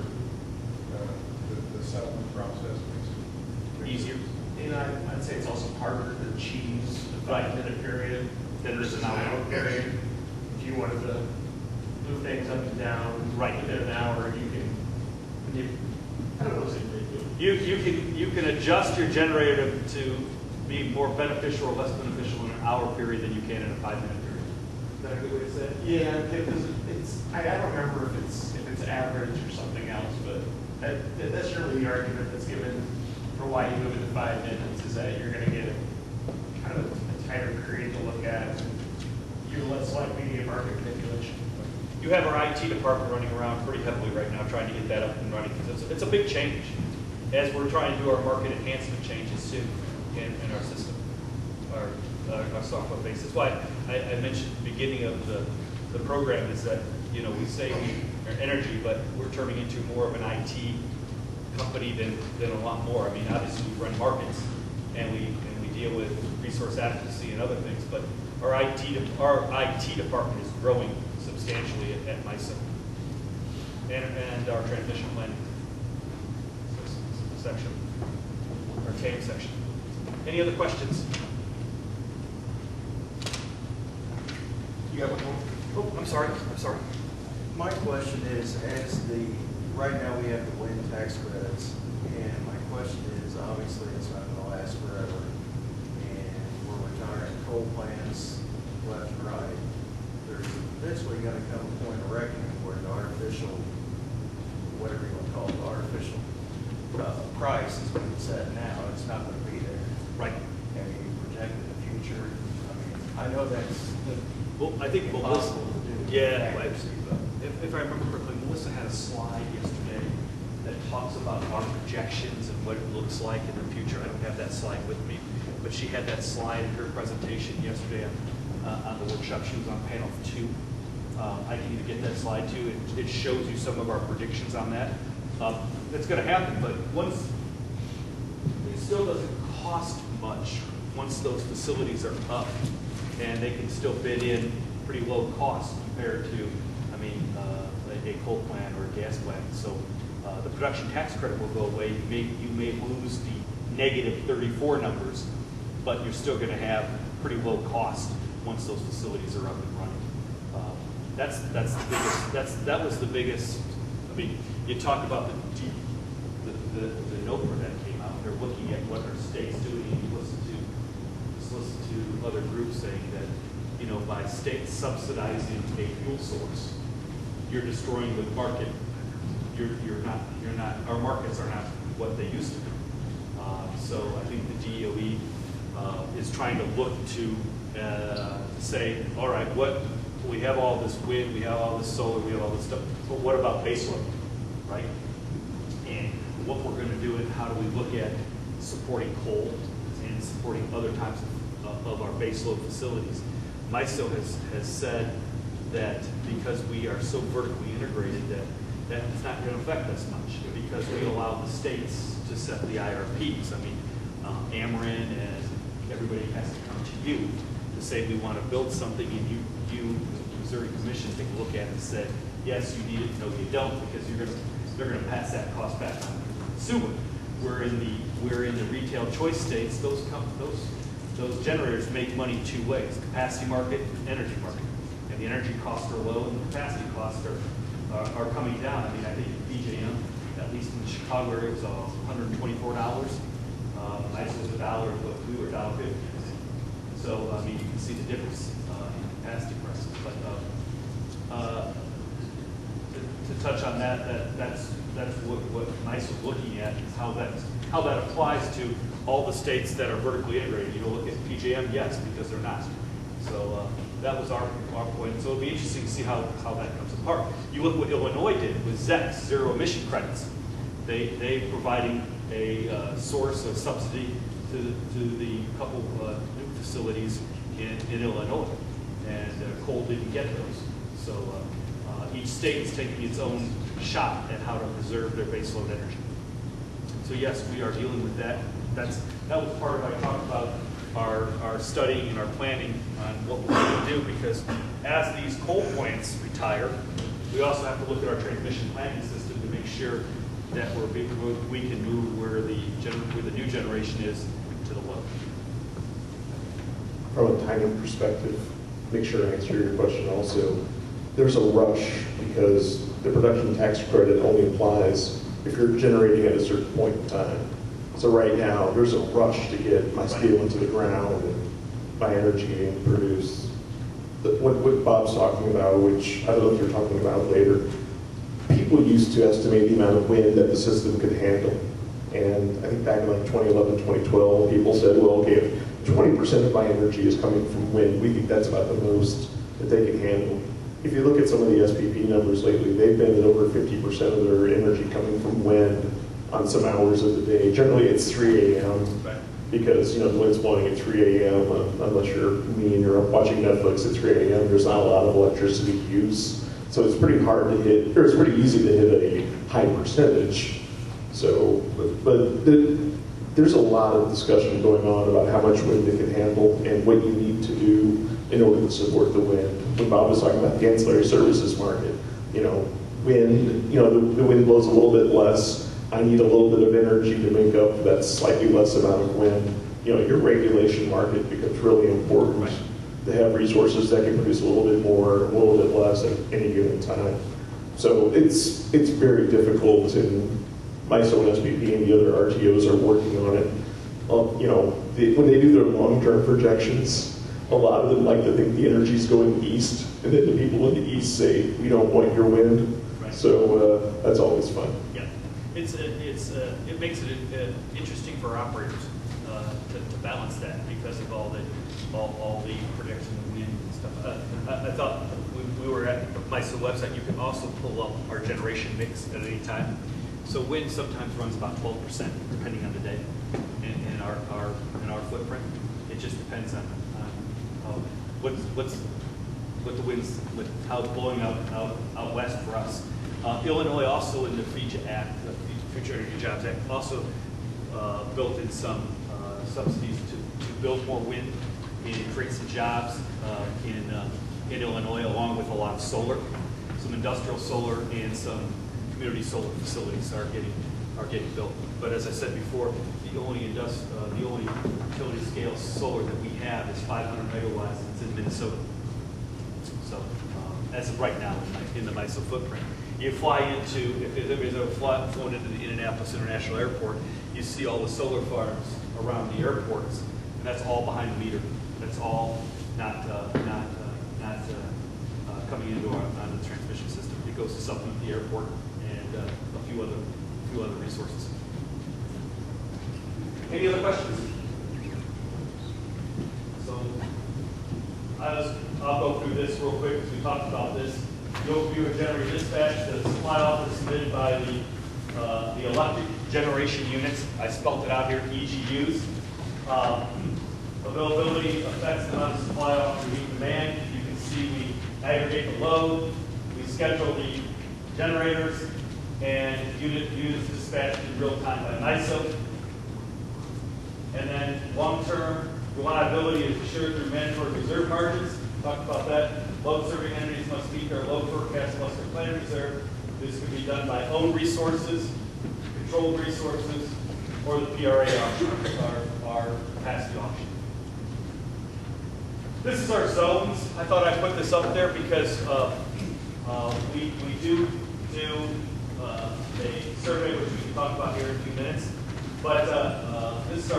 the settlement process makes it Easier. And I'd say it's also harder to cheese the 5-minute period Then there's an hour period. If you wanted to move things up and down within an hour, I don't know what's You can adjust your generator to be more beneficial or less beneficial in an hour period than you can in a 5-minute period. Is that a good way to say it? Yeah, because I don't remember if it's average or something else, but that's really the argument that's given for why you move it to 5 minutes, is that you're going to get kind of a tighter period to look at. You're less likely to get market manipulation. You have our IT department running around pretty heavily right now trying to get that up and running, because it's a big change as we're trying to do our market enhancement changes too in our system, our software base. That's why I mentioned at the beginning of the program is that, we say our energy, but we're turning into more of an IT company than a lot more. I mean, obviously we run markets and we deal with resource adequacy and other things, but our IT department is growing substantially at MISO and our transmission planning section, our TAM section. Any other questions? You got one more? Oh, I'm sorry. My question is, right now we have the wind tax credits, and my question is, obviously it's not going to last forever, and we're retiring coal plants left and right. There's eventually going to come a point of reckoning where the artificial, whatever you want to call it, the artificial price is being set now. It's not going to be there. future? I mean, I know that's Well, I think Melissa, impossible to do. yeah, if I remember correctly, Melissa had a slide yesterday that talks about our projections and what it looks like in the future. I don't have that slide with me, but she had that slide in her presentation yesterday on the workshop. She was on panel 2. I can either get that slide too. It shows you some of our predictions on that. It's going to happen, but once it still doesn't cost much once those facilities are up, and they can still bid in pretty low cost compared to, I mean, a coal plant or a gas plant. So the production tax credit will go away. You may lose the negative 34 numbers, but you're still going to have pretty low cost once those facilities are up and running. That's the biggest. That was the biggest. I mean, you talk about the NOPR that came out. They're looking at what our state's doing. You listen to other groups saying that, you know, by states subsidizing a fuel source, you're destroying the market. You're not. Our markets are not what they used to be. So I think the DOE is trying to look to say, all right, we have all this wind, we have all this solar, we have all this stuff, but what about baseload, right? And what we're going to do and how do we look at supporting coal and supporting other types of our baseload facilities. MISO has said that because we are so vertically integrated that it's not going to affect us much because we allow the states to set the IRPs. I mean, Ameren and everybody has to come to you to say we want to build something, and you the Missouri Commission, take a look at it and say, yes, you need it, no, you don't, because they're going to pass that cost back on the consumer. We're in the retail choice states. Those generators make money 2 ways: capacity market and energy market. And the energy costs are low, and the capacity costs are coming down. I mean, I think PJM, at least in the Chicago area, was $124. MISO was $1, but we were $1.50. So I mean, you can see the difference in capacity prices. But to touch on that's what MISO is looking at, is how that applies to all the states that are vertically integrated. You know, look at PJM, yes, because they're not. So that was our point. So it'll be interesting to see how that comes apart. You look what Illinois did with ZECs, zero emission credits. They providing a source of subsidy to the couple new facilities in Illinois, and coal didn't get those. So each state is taking its own shot at how to preserve their baseload energy. So yes, we are dealing with that. That was part of, I talked about our studying and our planning on what we're going to do, because as these coal plants retire, we also have to look at our transmission planning system to make sure that we can move where the new generation is to the load. From a timing perspective, make sure I answer your question also. There's a rush because the production tax credit only applies if you're generating at a certain point in time. So right now, there's a rush to get my steel into the ground and my energy being produced. What Bob's talking about, which I don't know if you're talking about later, people used to estimate the amount of wind that the system could handle. And I think back in like 2011, 2012, people said, well, okay, if 20% of my energy is coming from wind, we think that's about the most that they can handle. If you look at some of the SPP numbers lately, they've been at over 50% of their energy coming from wind on some hours of the day. Generally, it's 3 a.m. because, you know, the wind's blowing at 3 a.m. Unless you're me and you're watching Netflix at 3 a.m., there's not a lot of electricity use. So it's pretty hard to hit, or it's pretty easy to hit a high percentage. So, but there's a lot of discussion going on about how much wind it can handle and what you need to do in order to support the wind. When Bob was talking about the ancillary services market, you know, wind, you know, the wind blows a little bit less. I need a little bit of energy to make up for that slightly less amount of wind. You know, your regulation market becomes really important to have resources that can produce a little bit more, a little bit less at any given time. So it's very difficult, and MISO and SPP and the other RTOs are working on it. You know, when they do their long-term projections, a lot of them like to think the energy's going east, and then the people in the east say, we don't want your wind. Right. So that's always fun. Yeah, it makes it interesting for operators to balance that, because of all the all the predictions of wind and stuff. I thought we were at the MISO website. You can also pull up our generation mix at any time. So wind sometimes runs about 12%, depending on the day, in our footprint. It just depends on what the winds, how it's blowing out west for us. Illinois also in the FEJA Act, the Future Energy Jobs Act, also built in some subsidies to build more wind and create some jobs in Illinois, along with a lot of solar, some industrial solar and some community solar facilities are getting built. But as I said before, the only utility scale solar that we have is 500 megawatts. It's in Minnesota. So as of right now in the MISO footprint, you fly into, if anybody's ever flown into the Indianapolis International Airport, you see all the solar farms around the airports, and that's all behind the meter. That's all not coming into onto the transmission system. It goes to supplement the airport and a few other resources. Any other questions? So I'll go through this real quick because we talked about this. The overview of generator dispatch, the supply office submitted by the electric generation units. I spelled it out here, EGUs. Availability affects the amount of supply offered to meet demand. You can see we aggregate the load, we schedule the generators, and units dispatched in real time by MISO. And then long-term reliability is assured through mandatory reserve margins. Talked about that. Load serving entities must meet their load forecast plus their planned reserve. This can be done by own resources, controlled resources, or the PRA auction, our capacity auction. This is our zones. I thought I'd put this up there because we do a survey, which we can talk about here in a few minutes. But this is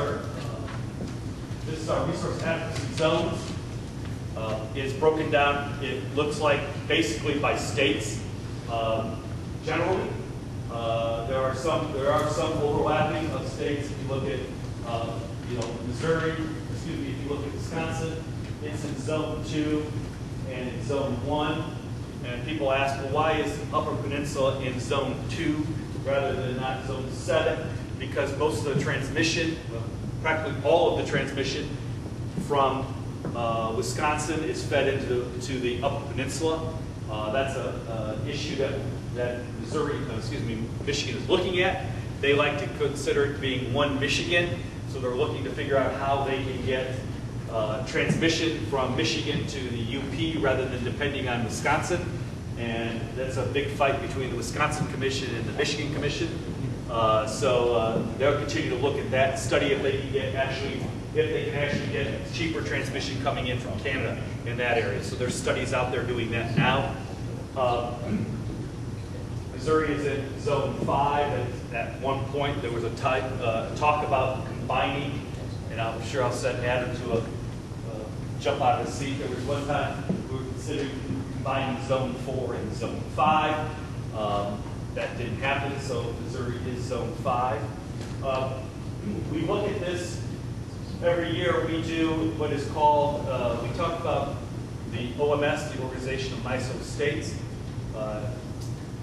our resource adequacy zones. It's broken down. It looks like basically by states. Generally, there are some overlapping of states. If you look at Missouri, if you look at Wisconsin, it's in zone 2 and in zone 1. And people ask, well, why is Upper Peninsula in zone 2 rather than not zone 7? Because most of the transmission, practically all of the transmission from Wisconsin is fed into the Upper Peninsula. That's an issue that Michigan is looking at. They like to consider it being one Michigan, so they're looking to figure out how they can get transmission from Michigan to the UP rather than depending on Wisconsin. And that's a big fight between the Wisconsin Commission and the Michigan Commission. So they'll continue to look at that, study if they can actually get cheaper transmission coming in from Canada in that area. So there's studies out there doing that now. Missouri is in zone 5. And at one point there was a talk about combining, and I'm sure I'll send Adam to jump out of his seat. There was one time we were considering combining zone 4 and zone 5. That didn't happen, so Missouri is zone 5. We look at this every year. We do what is called, we talk about the OMS, the Organization of MISO States.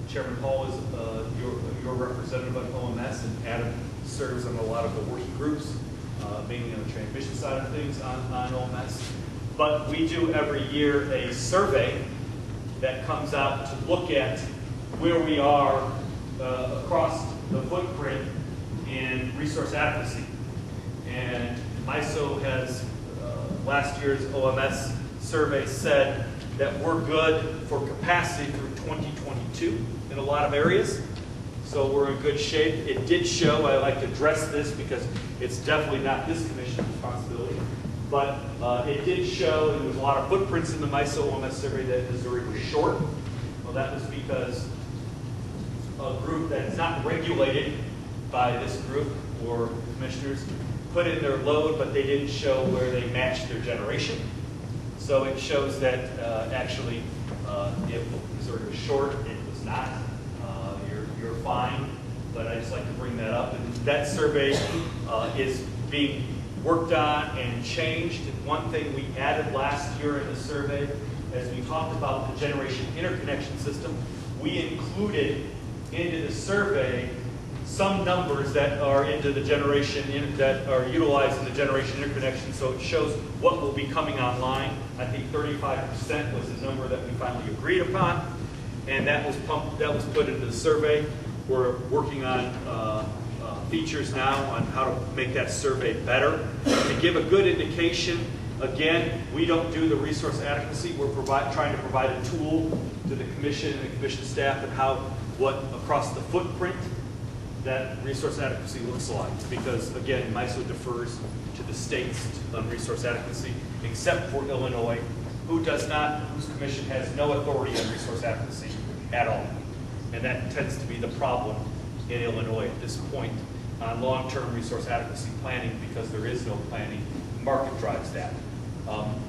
Chairman Hall is your representative on OMS, and Adam serves on a lot of the working groups, mainly on the transmission side of things on OMS. But we do every year a survey that comes out to look at where we are across the footprint in resource adequacy. And MISO has, last year's OMS survey said that we're good for capacity through 2022 in a lot of areas. So we're in good shape. It did show, I like to address this because it's definitely not this commission's responsibility, but it did show, and there was a lot of footprints in the MISO OMS survey that Missouri was short. Well, that was because a group that's not regulated by this group or commissioners put in their load, but they didn't show where they matched their generation. So it shows that actually if Missouri was short, it was not. You're fine, but I just like to bring that up. And that survey is being worked on and changed. And one thing we added last year in the survey, as we talked about the generation interconnection system, we included into the survey some numbers that are into the generation, that are utilized in the generation interconnection, so it shows what will be coming online. I think 35% was the number that we finally agreed upon, and that was put into the survey. We're working on features now on how to make that survey better. To give a good indication, again, we don't do the resource adequacy. We're trying to provide a tool to the commission and the commission staff and what across the footprint that resource adequacy looks like. Because again, MISO defers to the states on resource adequacy, except for Illinois, whose commission has no authority on resource adequacy at all. And that tends to be the problem in Illinois at this point on long-term resource adequacy planning, because there is no planning. Market drives that.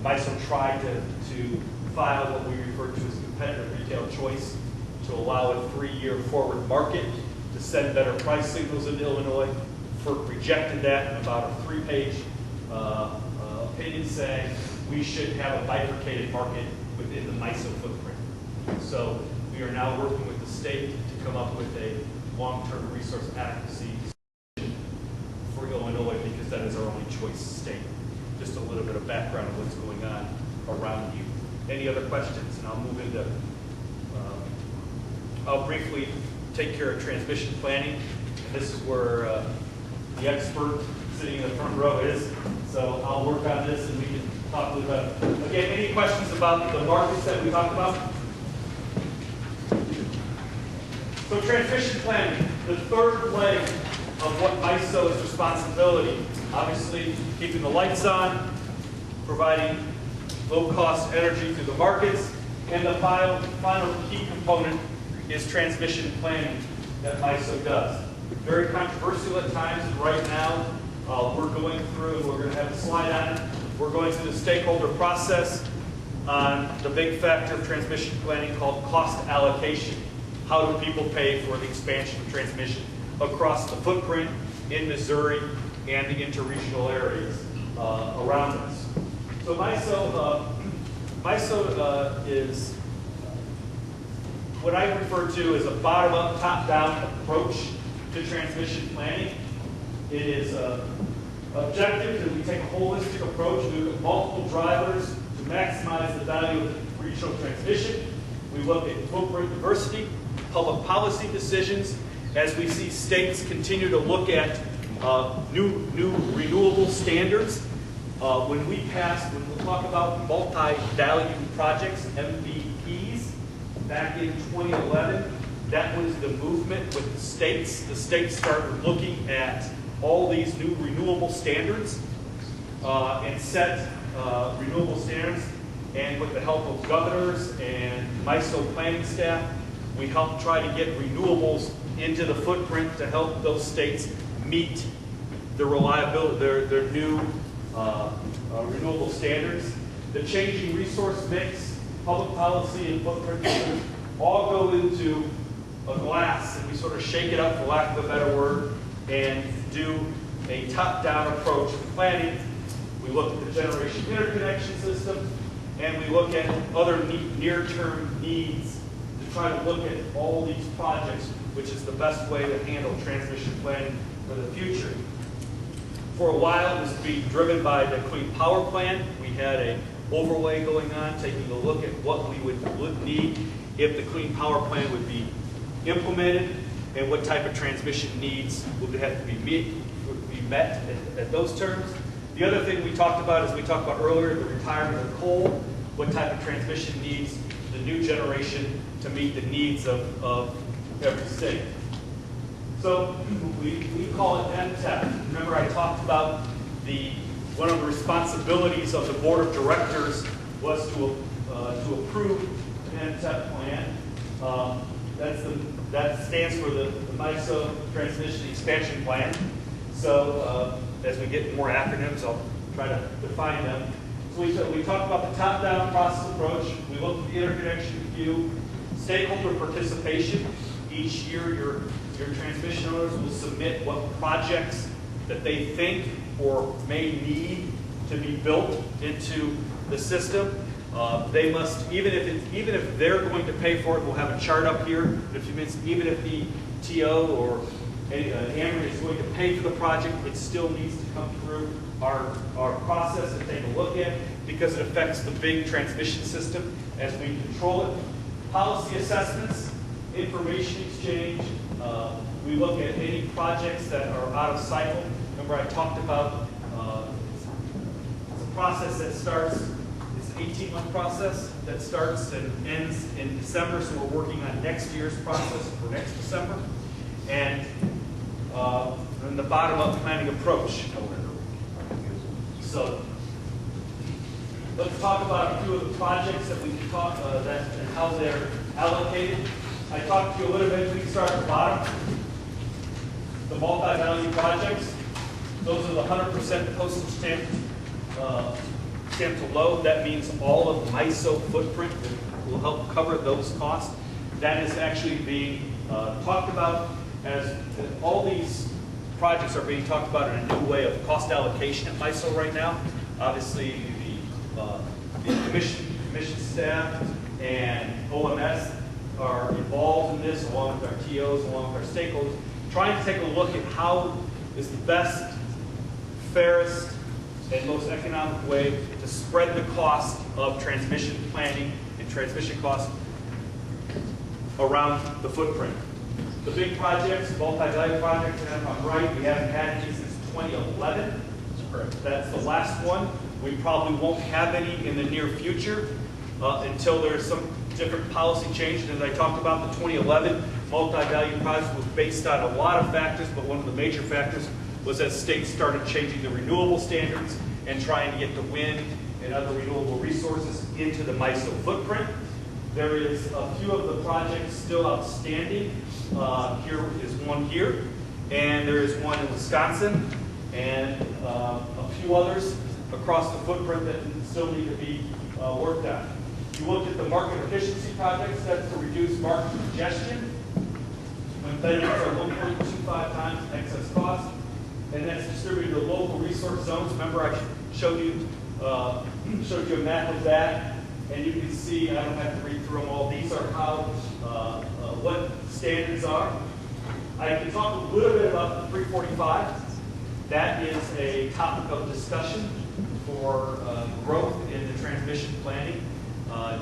MISO tried to file what we refer to as competitive retail choice to allow a 3-year forward market to send better price signals into Illinois. FERC rejected that, about a 3-page opinion saying we should have a bifurcated market within the MISO footprint. So we are now working with the state to come up with a long-term resource adequacy for Illinois, because that is our only choice state. Just a little bit of background of what's going on around you. Any other questions? And I'll move into, I'll briefly take care of transmission planning. And this is where the expert sitting in the front row is. So I'll work on this and we can talk a little bit. Again, any questions about the markets that we talked about? So transmission planning, the third leg of what MISO's responsibility, obviously keeping the lights on, providing low-cost energy through the markets, and the final key component is transmission planning that MISO does. Very controversial at times, and right now we're going through, and we're going to have a slide on it, we're going through the stakeholder process on the big factor of transmission planning called cost allocation. How do people pay for the expansion of transmission across the footprint in Missouri and the interregional areas around us? So MISO is what I refer to as a bottom-up, top-down approach to transmission planning. It is objective because we take a holistic approach. We look at multiple drivers to maximize the value of regional transmission. We look at footprint diversity, public policy decisions, as we see states continue to look at new renewable standards. When we talk about multi-value projects, MVPs, back in 2011, that was the movement with the states. The states started looking at all these new renewable standards and set renewable standards. And with the help of governors and MISO planning staff, we helped try to get renewables into the footprint to help those states meet the reliability, their new renewable standards. The changing resource mix, public policy, and footprint all go into a glass, and we sort of shake it up, for lack of a better word, and do a top-down approach to planning. We look at the generation interconnection system, and we look at other near-term needs to try to look at all these projects, which is the best way to handle transmission planning for the future. For a while, it was being driven by the Clean Power Plan. We had an overlay going on, taking a look at what we would need if the Clean Power Plan would be implemented, and what type of transmission needs would have to be met at those terms. The other thing we talked about, as we talked about earlier, the retirement of coal, what type of transmission needs the new generation to meet the needs of every state. So we call it MTEP. Remember I talked about one of the responsibilities of the board of directors was to approve an MTEP plan. That stands for the MISO Transmission Expansion Plan. So as we get more acronyms, I'll try to define them. So we talked about the top-down process approach. We looked at the interconnection queue, stakeholder participation. Each year, your transmission owners will submit what projects that they think or may need to be built into the system. They must, even if they're going to pay for it, we'll have a chart up here in a few minutes. Even if the TO or Ameren is going to pay for the project, it still needs to come through our process and take a look at, because it affects the big transmission system as we control it. Policy assessments, information exchange. We look at any projects that are out of cycle. Remember I talked about it's a process that starts, it's an 18-month process that starts and ends in December, so we're working on next year's process for next December. And the bottom-up planning approach. So let's talk about a few of the projects that we can talk and how they're allocated. I talked to you a little bit. We can start at the bottom. The multi-value projects. Those are the 100% postage stamp to load. That means all of MISO footprint will help cover those costs. That is actually being talked about as all these projects are being talked about in a new way of cost allocation at MISO right now. Obviously, the commission staff and OMS are involved in this, along with our TOs, along with our stakeholders, trying to take a look at how is the best, fairest, and most economic way to spread the cost of transmission planning and transmission costs around the footprint. The big projects, multi-value projects, and if I'm right, we haven't had any since 2011. That's correct. That's the last one. We probably won't have any in the near future until there's some different policy change. And as I talked about, the 2011 multi-value project was based on a lot of factors, but one of the major factors was as states started changing the renewable standards and trying to get the wind and other renewable resources into the MISO footprint. There is a few of the projects still outstanding. Here is one here, and there is one in Wisconsin, and a few others across the footprint that still need to be worked on. You look at the market efficiency projects, that's to reduce market congestion when benefits are 1.25 times excess cost, and that's distributed to local resource zones. Remember I showed you a map of that, and you can see, I don't have to read through them all, these are how, what standards are. I can talk a little bit about the 345. That is a topic of discussion for growth in the transmission planning.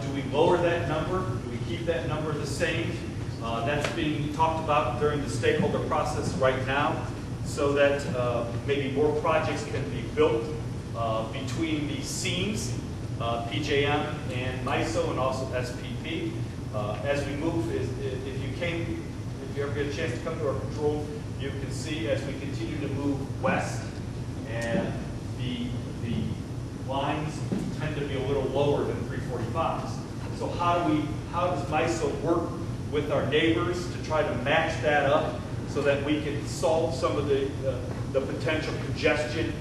Do we lower that number? Do we keep that number the same? That's being talked about during the stakeholder process right now, so that maybe more projects can be built between the seams, PJM and MISO, and also SPP. As we move, if you ever get a chance to come to our control, you can see as we continue to move west, and the lines tend to be a little lower than 345s. So how does MISO work with our neighbors to try to match that up so that we can solve some of the potential congestion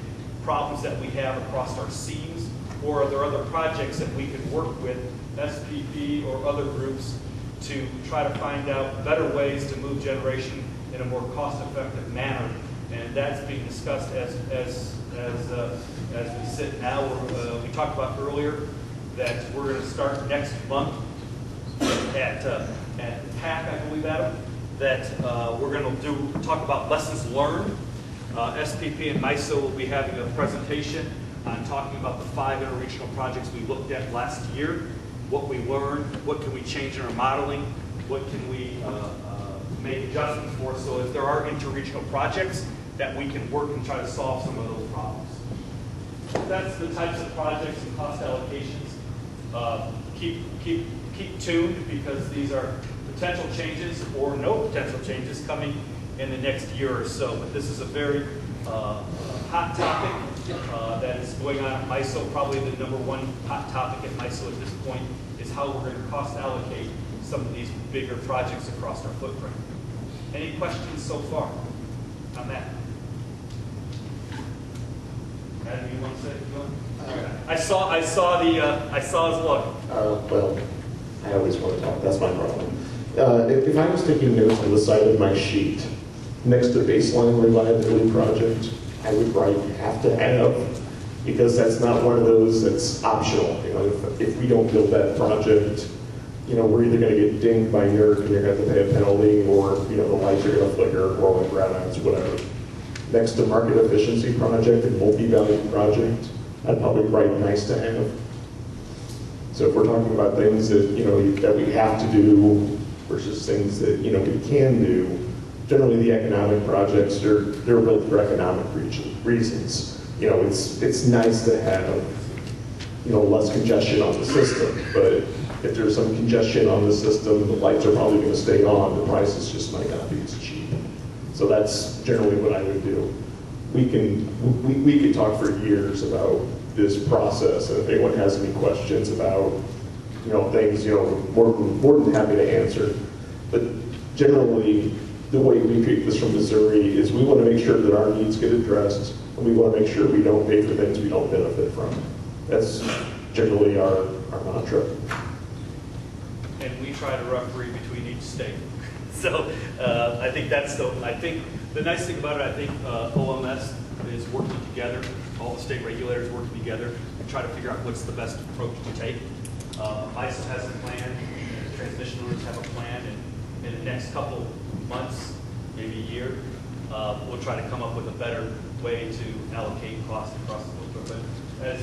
problems that we have across our seams? Or are there other projects that we can work with SPP or other groups to try to find out better ways to move generation in a more cost-effective manner? And that's being discussed as we sit now. We talked about earlier that we're going to start next month at PAC, I believe, Adam, that we're going to talk about lessons learned. SPP and MISO will be having a presentation on talking about the 5 interregional projects we looked at last year, what we learned, what can we change in our modeling, what can we make adjustments for, so if there are interregional projects that we can work and try to solve some of those problems. That's the types of projects and cost allocations. Keep tuned, because these are potential changes or no potential changes coming in the next year or so. But this is a very hot topic that is going on at MISO. Probably the #1 hot topic at MISO at this point is how we're going to cost allocate some of these bigger projects across our footprint. Any questions so far on that? Adam, you want to say? I saw his look. Well, I always want to talk. That's my problem. If I was taking notes on the side of my sheet, next to baseline reliability project, I would write have to have, because that's not one of those that's optional. You know, if we don't build that project, you know, we're either going to get dinged by NERC and you're going to have to pay a penalty, or, you know, the lights are going to flicker, rolling brownouts, whatever. Next to market efficiency project and multi-value project, I'd probably write nice to have. So if we're talking about things that, you know, that we have to do versus things that, you know, we can do, generally the economic projects, they're built for economic reasons. You know, it's nice to have, you know, less congestion on the system, but if there's some congestion on the system, the lights are probably going to stay on, the prices just might not be as cheap. So that's generally what I would do. We could talk for years about this process, and if anyone has any questions about, you know, things, you know, more than happy to answer. But generally, the way we treat this from Missouri is we want to make sure that our needs get addressed, and we want to make sure we don't pay for things we don't benefit from. That's generally our mantra. And we try to referee between each state. So I think the nice thing about it, I think OMS is working together, all the state regulators working together and try to figure out what's the best approach to take. MISO has a plan, the transmission owners have a plan, and in the next couple months, maybe a year, we'll try to come up with a better way to allocate costs across the footprint. But as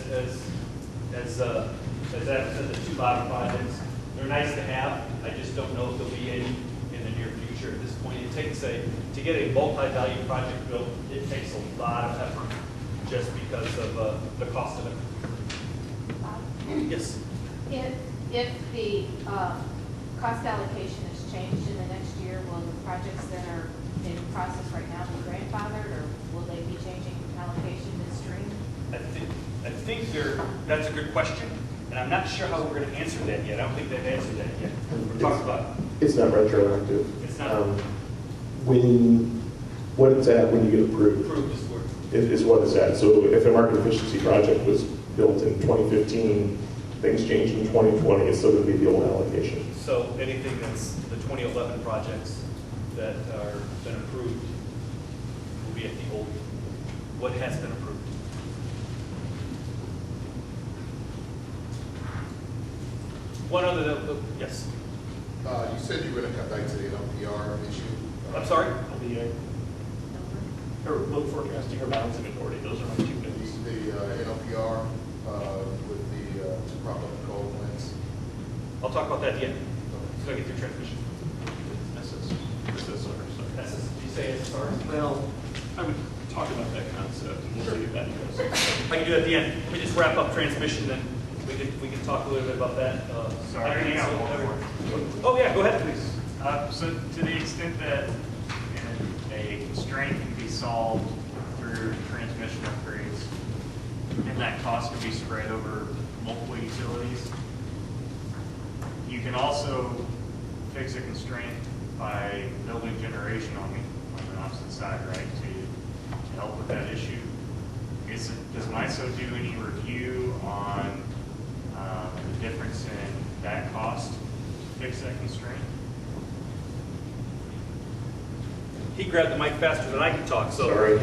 Adam said, the two bottom projects, they're nice to have. I just don't know if there'll be any in the near future at this point. It takes to get a multi-value project built, it takes a lot of effort just because of the cost of it. Yes? If the cost allocation is changed in the next year, will the projects that are in process right now be grandfathered, or will they be changing allocation midstream? I think that's a good question, and I'm not sure how we're going to answer that yet. I don't think they've answered that yet. We're talking about. It's not retroactive. It's not. What it's at when you get approved. Approved is where. Is what it's at. So if a market efficiency project was built in 2015, things changed in 2020, it's still going to be the old allocation. So anything that's the 2011 projects that are been approved will be at the old, what has been approved. One other note, yes. You said you were going to come back to the NPR issue. I'm sorry? Or load forecasting or balancing authority, those are my two things. The NPR with the to prop up the coal plants. I'll talk about that at the end. So I get through transmission. Did you say SSR? Well, I would talk about that concept and we'll see if that goes. I can do that at the end. Let me just wrap up transmission, then we can talk a little bit about that. Sorry, yeah, oh yeah, go ahead, please. So to the extent that a constraint can be solved through transmission upgrades, and that cost can be spread over multiple utilities, you can also fix a constraint by building generation on the opposite side, right, to help with that issue. Does MISO do any review on the difference in that cost to fix that constraint? He grabbed the mic faster than I could talk, so. Sorry.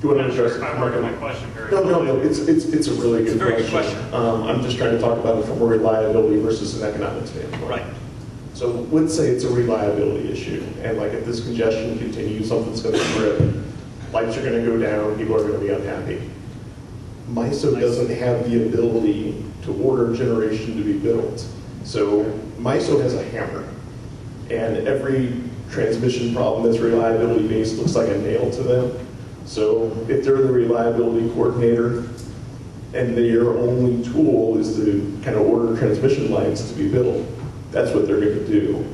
Do you want to address I worded my question very No. It's a really good very question. good question. I'm just trying to talk about it from a reliability versus an economic standpoint. Right. So let's say it's a reliability issue, and like if this congestion continues, something's going to trip, lights are going to go down, people are going to be unhappy. MISO doesn't have the ability to order generation to be built. So MISO has a hammer, and every transmission problem that's reliability based looks like a nail to them. So if they're the reliability coordinator and their only tool is to kind of order transmission lines to be built, that's what they're going to do.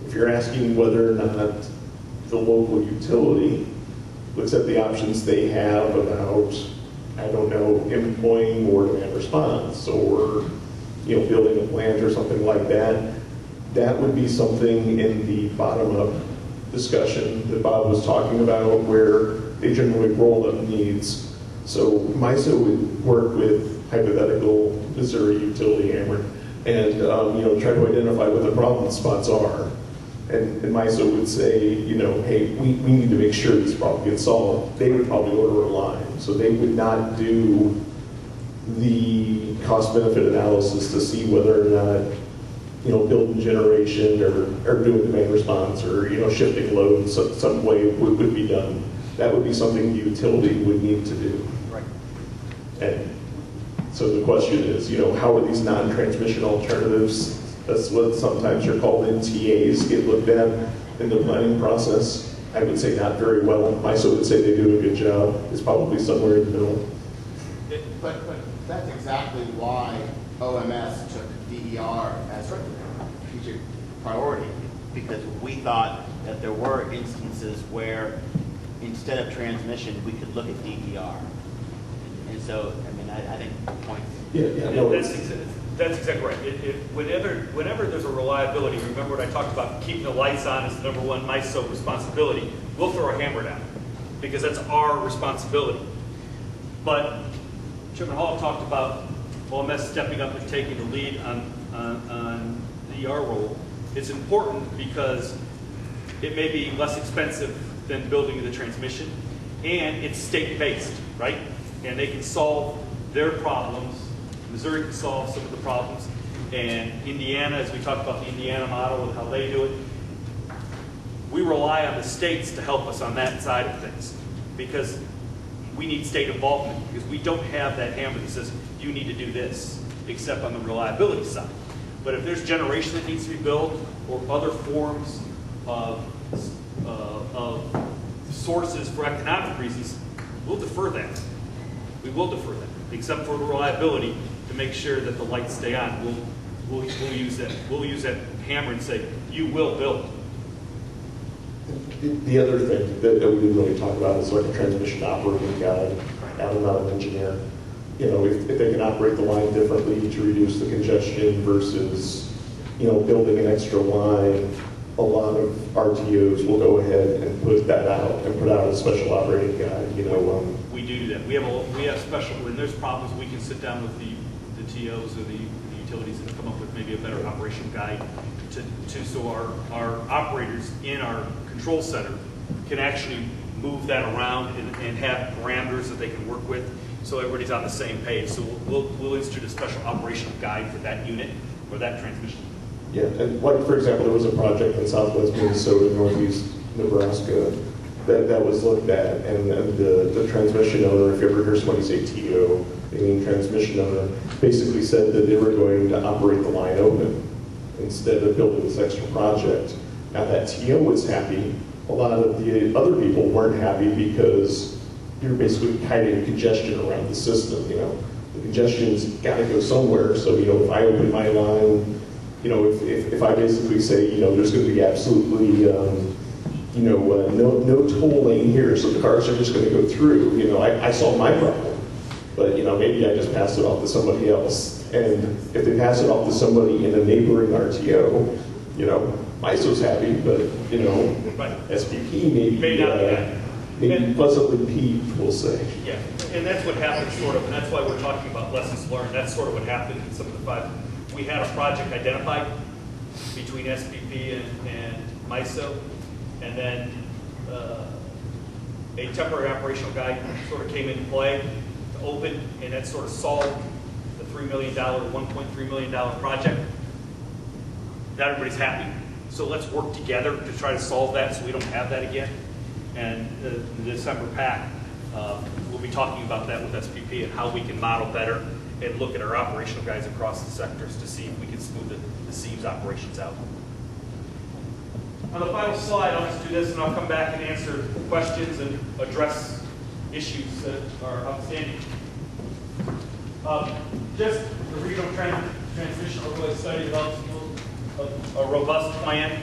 If you're asking whether or not the local utility looks at the options they have about, I don't know, employing more demand response or building a plant or something like that, that would be something in the bottom-up discussion that Bob was talking about where they generally roll up needs. So MISO would work with hypothetical Missouri utility hammer and try to identify what the problem spots are. and MISO would say, you know, hey, we need to make sure this problem gets solved, they would probably order a line. So they would not do the cost-benefit analysis to see whether or not, you know, building generation or doing demand response or, you know, shifting load some way would be done. That would be something the utility would need to do. Right. And so the question is, you know, how are these non-transmission alternatives, that's what sometimes are called NTAs, get looked at in the planning process? I would say not very well. MISO would say they do a good job. It's probably somewhere in the middle. But that's exactly why OMS took DER as a strategic priority, because we thought that there were instances where instead of transmission, we could look at DER. And so, I mean, I think the point. No, That's exactly right. Whenever there's a reliability, remember what I talked about, keeping the lights on is the number one MISO responsibility. We'll throw a hammer down because that's our responsibility. But Chairman Hall talked about OMS stepping up and taking the lead on the ER role. It's important because it may be less expensive than building the transmission, and it's state-based, right? And they can solve their problems. Missouri can solve some of the problems, and Indiana, as we talked about the Indiana model and how they do it, we rely on the states to help us on that side of things because we need state involvement because we don't have that hammer that says you need to do this, except on the reliability side. But if there's generation that needs to be built or other forms of sources for economic reasons, we'll defer that. We will defer that, except for the reliability to make sure that the lights stay on. We'll use that. We'll use that hammer and say, you will build. The other thing that we didn't really talk about is like a transmission operating guide. I'm not an engineer. You know, if they can operate the line differently to reduce the congestion versus, you know, building an extra line, a lot of RTOs will go ahead and put that out and put out a special operating guide. You know, we do that. We have special. When there's problems, we can sit down with the TOs or the utilities and come up with maybe a better operation guide so our operators in our control center can actually move that around and have parameters that they can work with so everybody's on the same page. So we'll institute a special operational guide for that unit or that transmission. Yeah, and like for example, there was a project in southwest Minnesota, northeast Nebraska that was looked at, and the transmission owner, if you ever hear somebody say TO, they mean transmission owner, basically said that they were going to operate the line open instead of building this extra project. Now that TO was happy, a lot of the other people weren't happy because you're basically hiding congestion around the system. You know, the congestion's got to go somewhere. So you know, if I open my line, you know, if I basically say, you know, there's going to be absolutely, you know, no toll lane here, so the cars are just going to go through. You know, I solve my problem, but you know, maybe I just pass it off to somebody else. And if they pass it off to somebody in a neighboring RTO, you know, MISO's happy, but you know, SPP maybe pleasantly peeved, we'll say. Yeah, and that's what happened sort of, and that's why we're talking about lessons learned. That's sort of what happened in some of the five. We had a project identified between SPP and MISO, and then a temporary operational guide sort of came into play to open, and that sort of solved the $3 million, $1.3 million project. Now everybody's happy. So let's work together to try to solve that so we don't have that again. And the December PAC, we'll be talking about that with SPP and how we can model better and look at our operational guides across the sectors to see if we can smooth the seams operations out. On the final slide, I'll just do this and I'll come back and answer questions and address issues that are outstanding. Just the regional transmission overlay study develops a robust plan.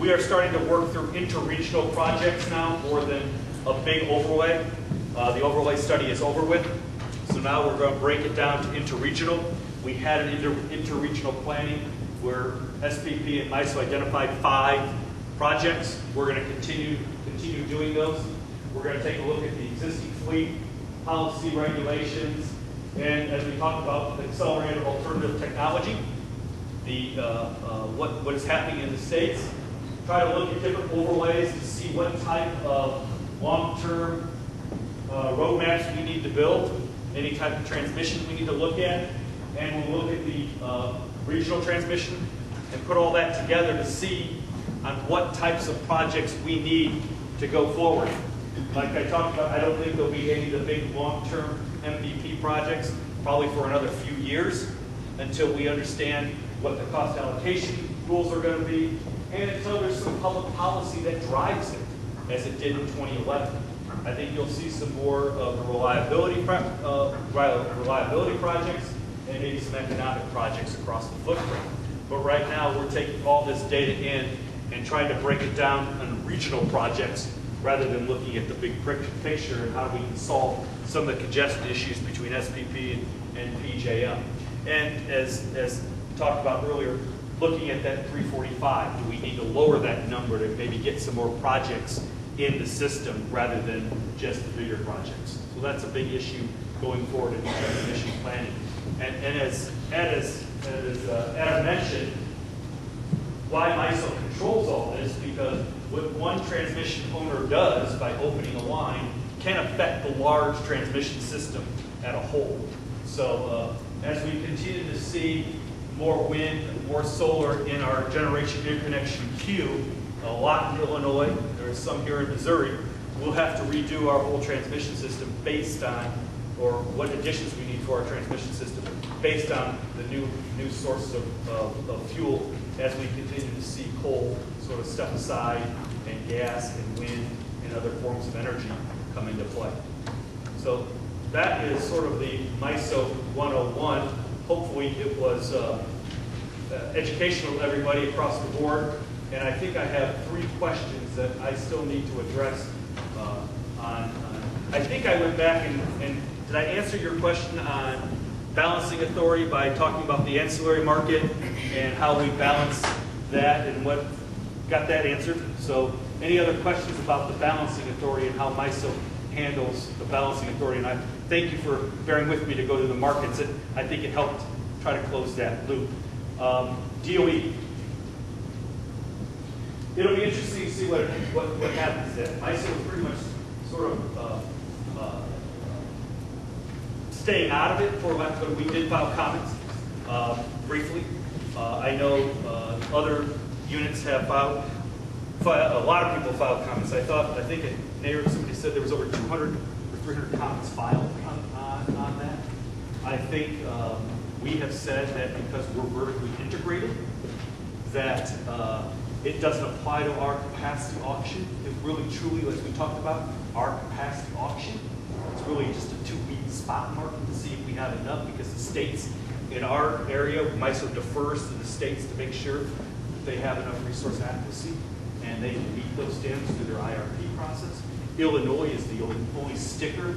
We are starting to work through interregional projects now more than a big overlay. The overlay study is over with. So now we're going to break it down to interregional. We had an interregional planning where SPP and MISO identified 5 projects. We're going to continue doing those. We're going to take a look at the existing fleet, policy regulations, and as we talked about, the accelerated alternative technology, the what is happening in the states, try to look at different overlays to see what type of long-term roadmaps we need to build, any type of transmission we need to look at, and we'll look at the regional transmission and put all that together to see on what types of projects we need to go forward. Like I talked about, I don't think there'll be any of the big long-term MVP projects probably for another few years until we understand what the cost allocation rules are going to be and until there's some public policy that drives it, as it did in 2011. I think you'll see some more of the reliability projects and maybe some economic projects across the footprint. But right now, we're taking all this data in and trying to break it down on regional projects rather than looking at the big picture and how we can solve some of the congestion issues between SPP and PJM. And as talked about earlier, looking at that 345, do we need to lower that number to maybe get some more projects in the system rather than just the bigger projects? So that's a big issue going forward in transmission planning. And as Adam mentioned, why MISO controls all this, because what one transmission owner does by opening a line can affect the large transmission system at a whole. So as we continue to see more wind, more solar in our generation interconnection queue, a lot in Illinois, there's some here in Missouri, we'll have to redo our whole transmission system based on, or what additions we need for our transmission system based on the new sources of fuel as we continue to see coal sort of step aside and gas and wind and other forms of energy come into play. So that is sort of the MISO 101. Hopefully it was educational to everybody across the board. And I think I have 3 questions that I still need to address on. I think I went back and did I answer your question on balancing authority by talking about the ancillary market and how we balance that and what got that answered? So any other questions about the balancing authority and how MISO handles the balancing authority? And I thank you for bearing with me to go to the markets. I think it helped try to close that loop. DOE. It'll be interesting to see what happens there. MISO was pretty much sort of staying out of it for a while, but we did file comments briefly. I know other units have filed. A lot of people filed comments. I think at NARED somebody said there was over 200 or 300 comments filed on that. I think we have said that because we're vertically integrated, that it doesn't apply to our capacity auction. It really, truly, as we talked about, our capacity auction, it's really just a 2-week spot market to see if we have enough, because the states in our area, MISO defers to the states to make sure that they have enough resource adequacy and they can meet those standards through their IRP process. Illinois is the only sticker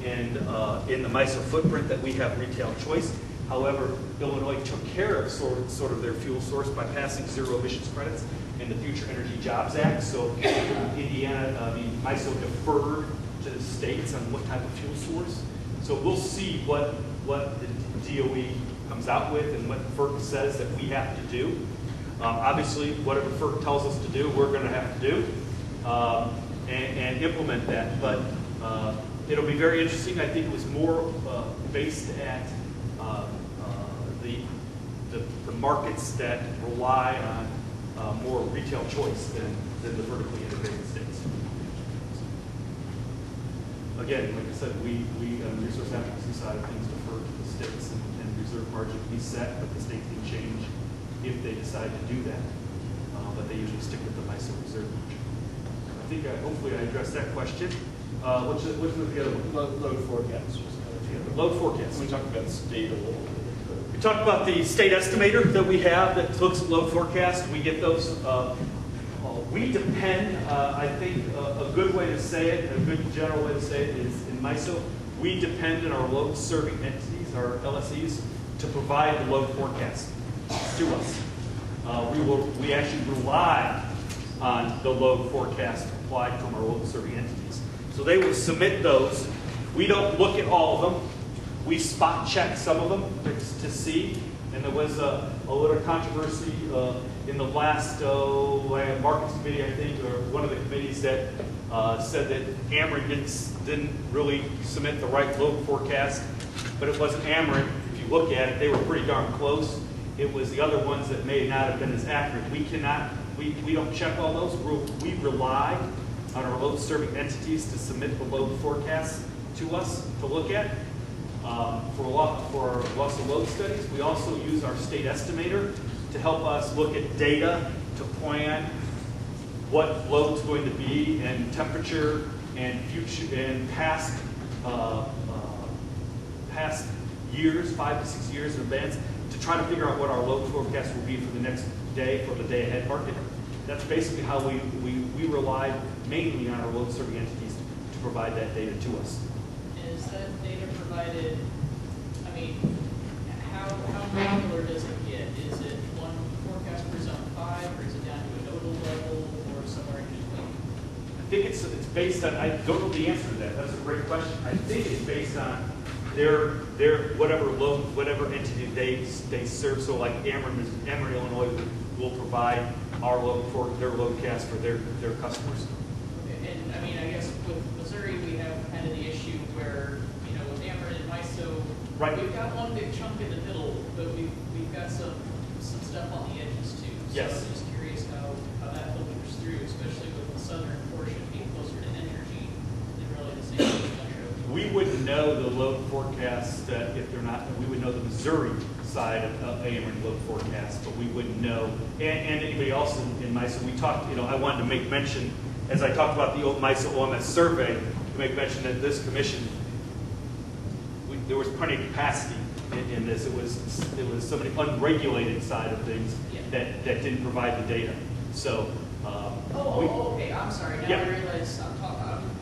in the MISO footprint that we have retail choice. However, Illinois took care of sort of their fuel source by passing zero emissions credits in the Future Energy Jobs Act. So MISO deferred to the states on what type of fuel source. So we'll see what the DOE comes out with and what FERC says that we have to do. Obviously, whatever FERC tells us to do, we're going to have to do and implement that. But it'll be very interesting. I think it was more based at the markets that rely on more retail choice than the vertically integrated states. Again, like I said, we on the resource advocacy side of things defer to the states and reserve margin be set, but the states can change if they decide to do that. But they usually stick with the MISO reserve margin. I think hopefully I addressed that question. Which was the other one? Load forecast. Load forecast. We talked about state a little bit. We talked about the state estimator that we have that looks at load forecast. We get those. We depend, I think a good way to say it, a good general way to say it is in MISO, we depend on our load serving entities, our LSEs, to provide the load forecast to us. We actually rely on the load forecast applied from our local serving entities. So they will submit those. We don't look at all of them. We spot check some of them to see And there was a little controversy in the last markets committee, I think, or one of the committees that said that Ameren didn't really submit the right load forecast, but it wasn't Ameren. If you look at it, they were pretty darn close. It was the other ones that may not have been as accurate. We don't check all those. We rely on our load serving entities to submit the load forecast to us to look at. For our loss of load studies, we also use our state estimator to help us look at data to plan what load's going to be and temperature and future and past years, 5 to 6 years in advance, to try to figure out what our load forecast will be for the next day, for the day ahead market. That's basically how we rely mainly on our load serving entities to provide that data to us. Is that data provided, I mean, how granular does it get? Is it one forecast for zone 5, or is it down to a nodal level, or somewhere in between? I think it's based on, I don't know the answer to that. That's a great question. I think it's based on their whatever load, whatever entity they serve. So like Ameren, Illinois will provide our load for their load cast for their customers. Okay, and I mean, I guess with Missouri, we have kind of the issue where, you know, with Ameren and MISO, right, we've got one big chunk in the middle, but we've got some stuff on the edges too. Yes. So I'm just curious how that filters through, especially with the southern portion being closer to energy than really the same metro. We wouldn't know the load forecast if they're not. We would know the Missouri side of Ameren load forecast, but we wouldn't know. And anybody else in MISO, we talked. You know, I wanted to make mention as I talked about the MISO OMS survey to make mention that this commission, there was plenty of capacity in this. It was some of the unregulated side of things that didn't provide the data. So. Okay. I'm sorry. Now Yeah. I realize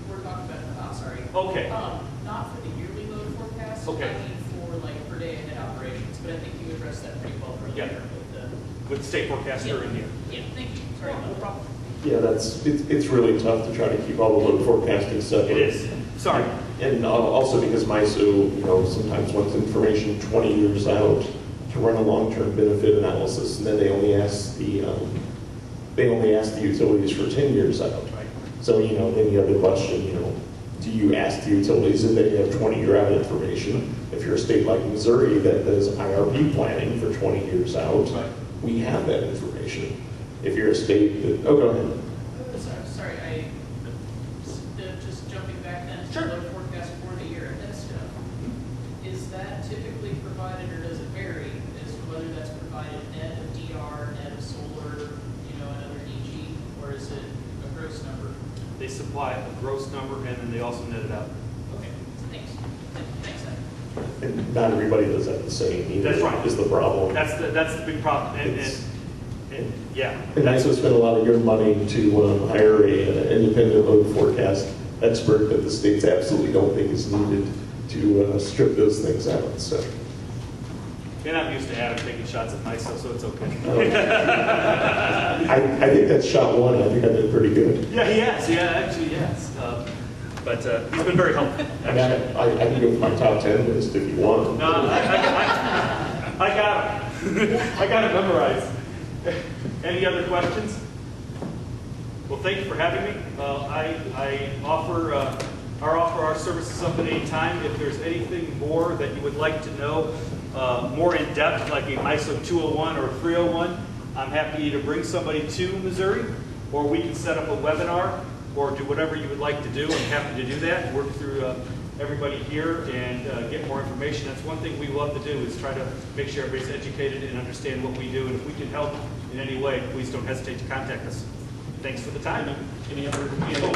we're talking about. I'm sorry. Okay. Not for the yearly load forecast. Okay. I mean for like per day ahead operations, but I think you addressed that pretty well earlier with the state forecaster in here. Yeah. Thank you. Sorry. No problem. Yeah, it's really tough to try to keep all the load forecasting separate. It is. Sorry. And also because MISO, you know, sometimes wants information 20 years out to run a long-term benefit analysis, and then they only ask the utilities for 10 years out. Right. So, you know, then you have the question, you know, do you ask the utilities if they have 20-year out information? If you're a state like Missouri that does IRP planning for 20 years out, right, we have that information. If you're a state that, oh, go ahead. Sorry, just jumping back then to the load forecast for the year ahead stuff. Is that typically provided, or does it vary as to whether that's provided net of DR, net of solar, you know, another DG, or is it a gross number? They supply a gross number and then they also net it out. Okay, thanks. Thanks, Ed. And not everybody does that the same either. That's right. Is the problem. That's the big problem. And yeah. And MISO spent a lot of your money to hire an independent load forecast expert that the states absolutely don't think is needed to strip those things out. So. And I'm used to Adam taking shots at MISO, so it's okay. I think that's shot one. I think I've been pretty good. Yeah, he has. Yeah, actually, yes. But he's been very helpful. I can go with my top 10 list if you want. No, I got it. I got it memorized. Any other questions? Well, thank you for having me. I offer our services up at any time. If there's anything more that you would like to know, more in depth, like a MISO 201 or 301, I'm happy to bring somebody to Missouri, or we can set up a webinar, or do whatever you would like to do. I'm happy to do that. Work through everybody here and get more information. That's one thing we love to do, is try to make sure everybody's educated and understand what we do. And if we can help in any way, please don't hesitate to contact us. Thanks for the time. Any other questions?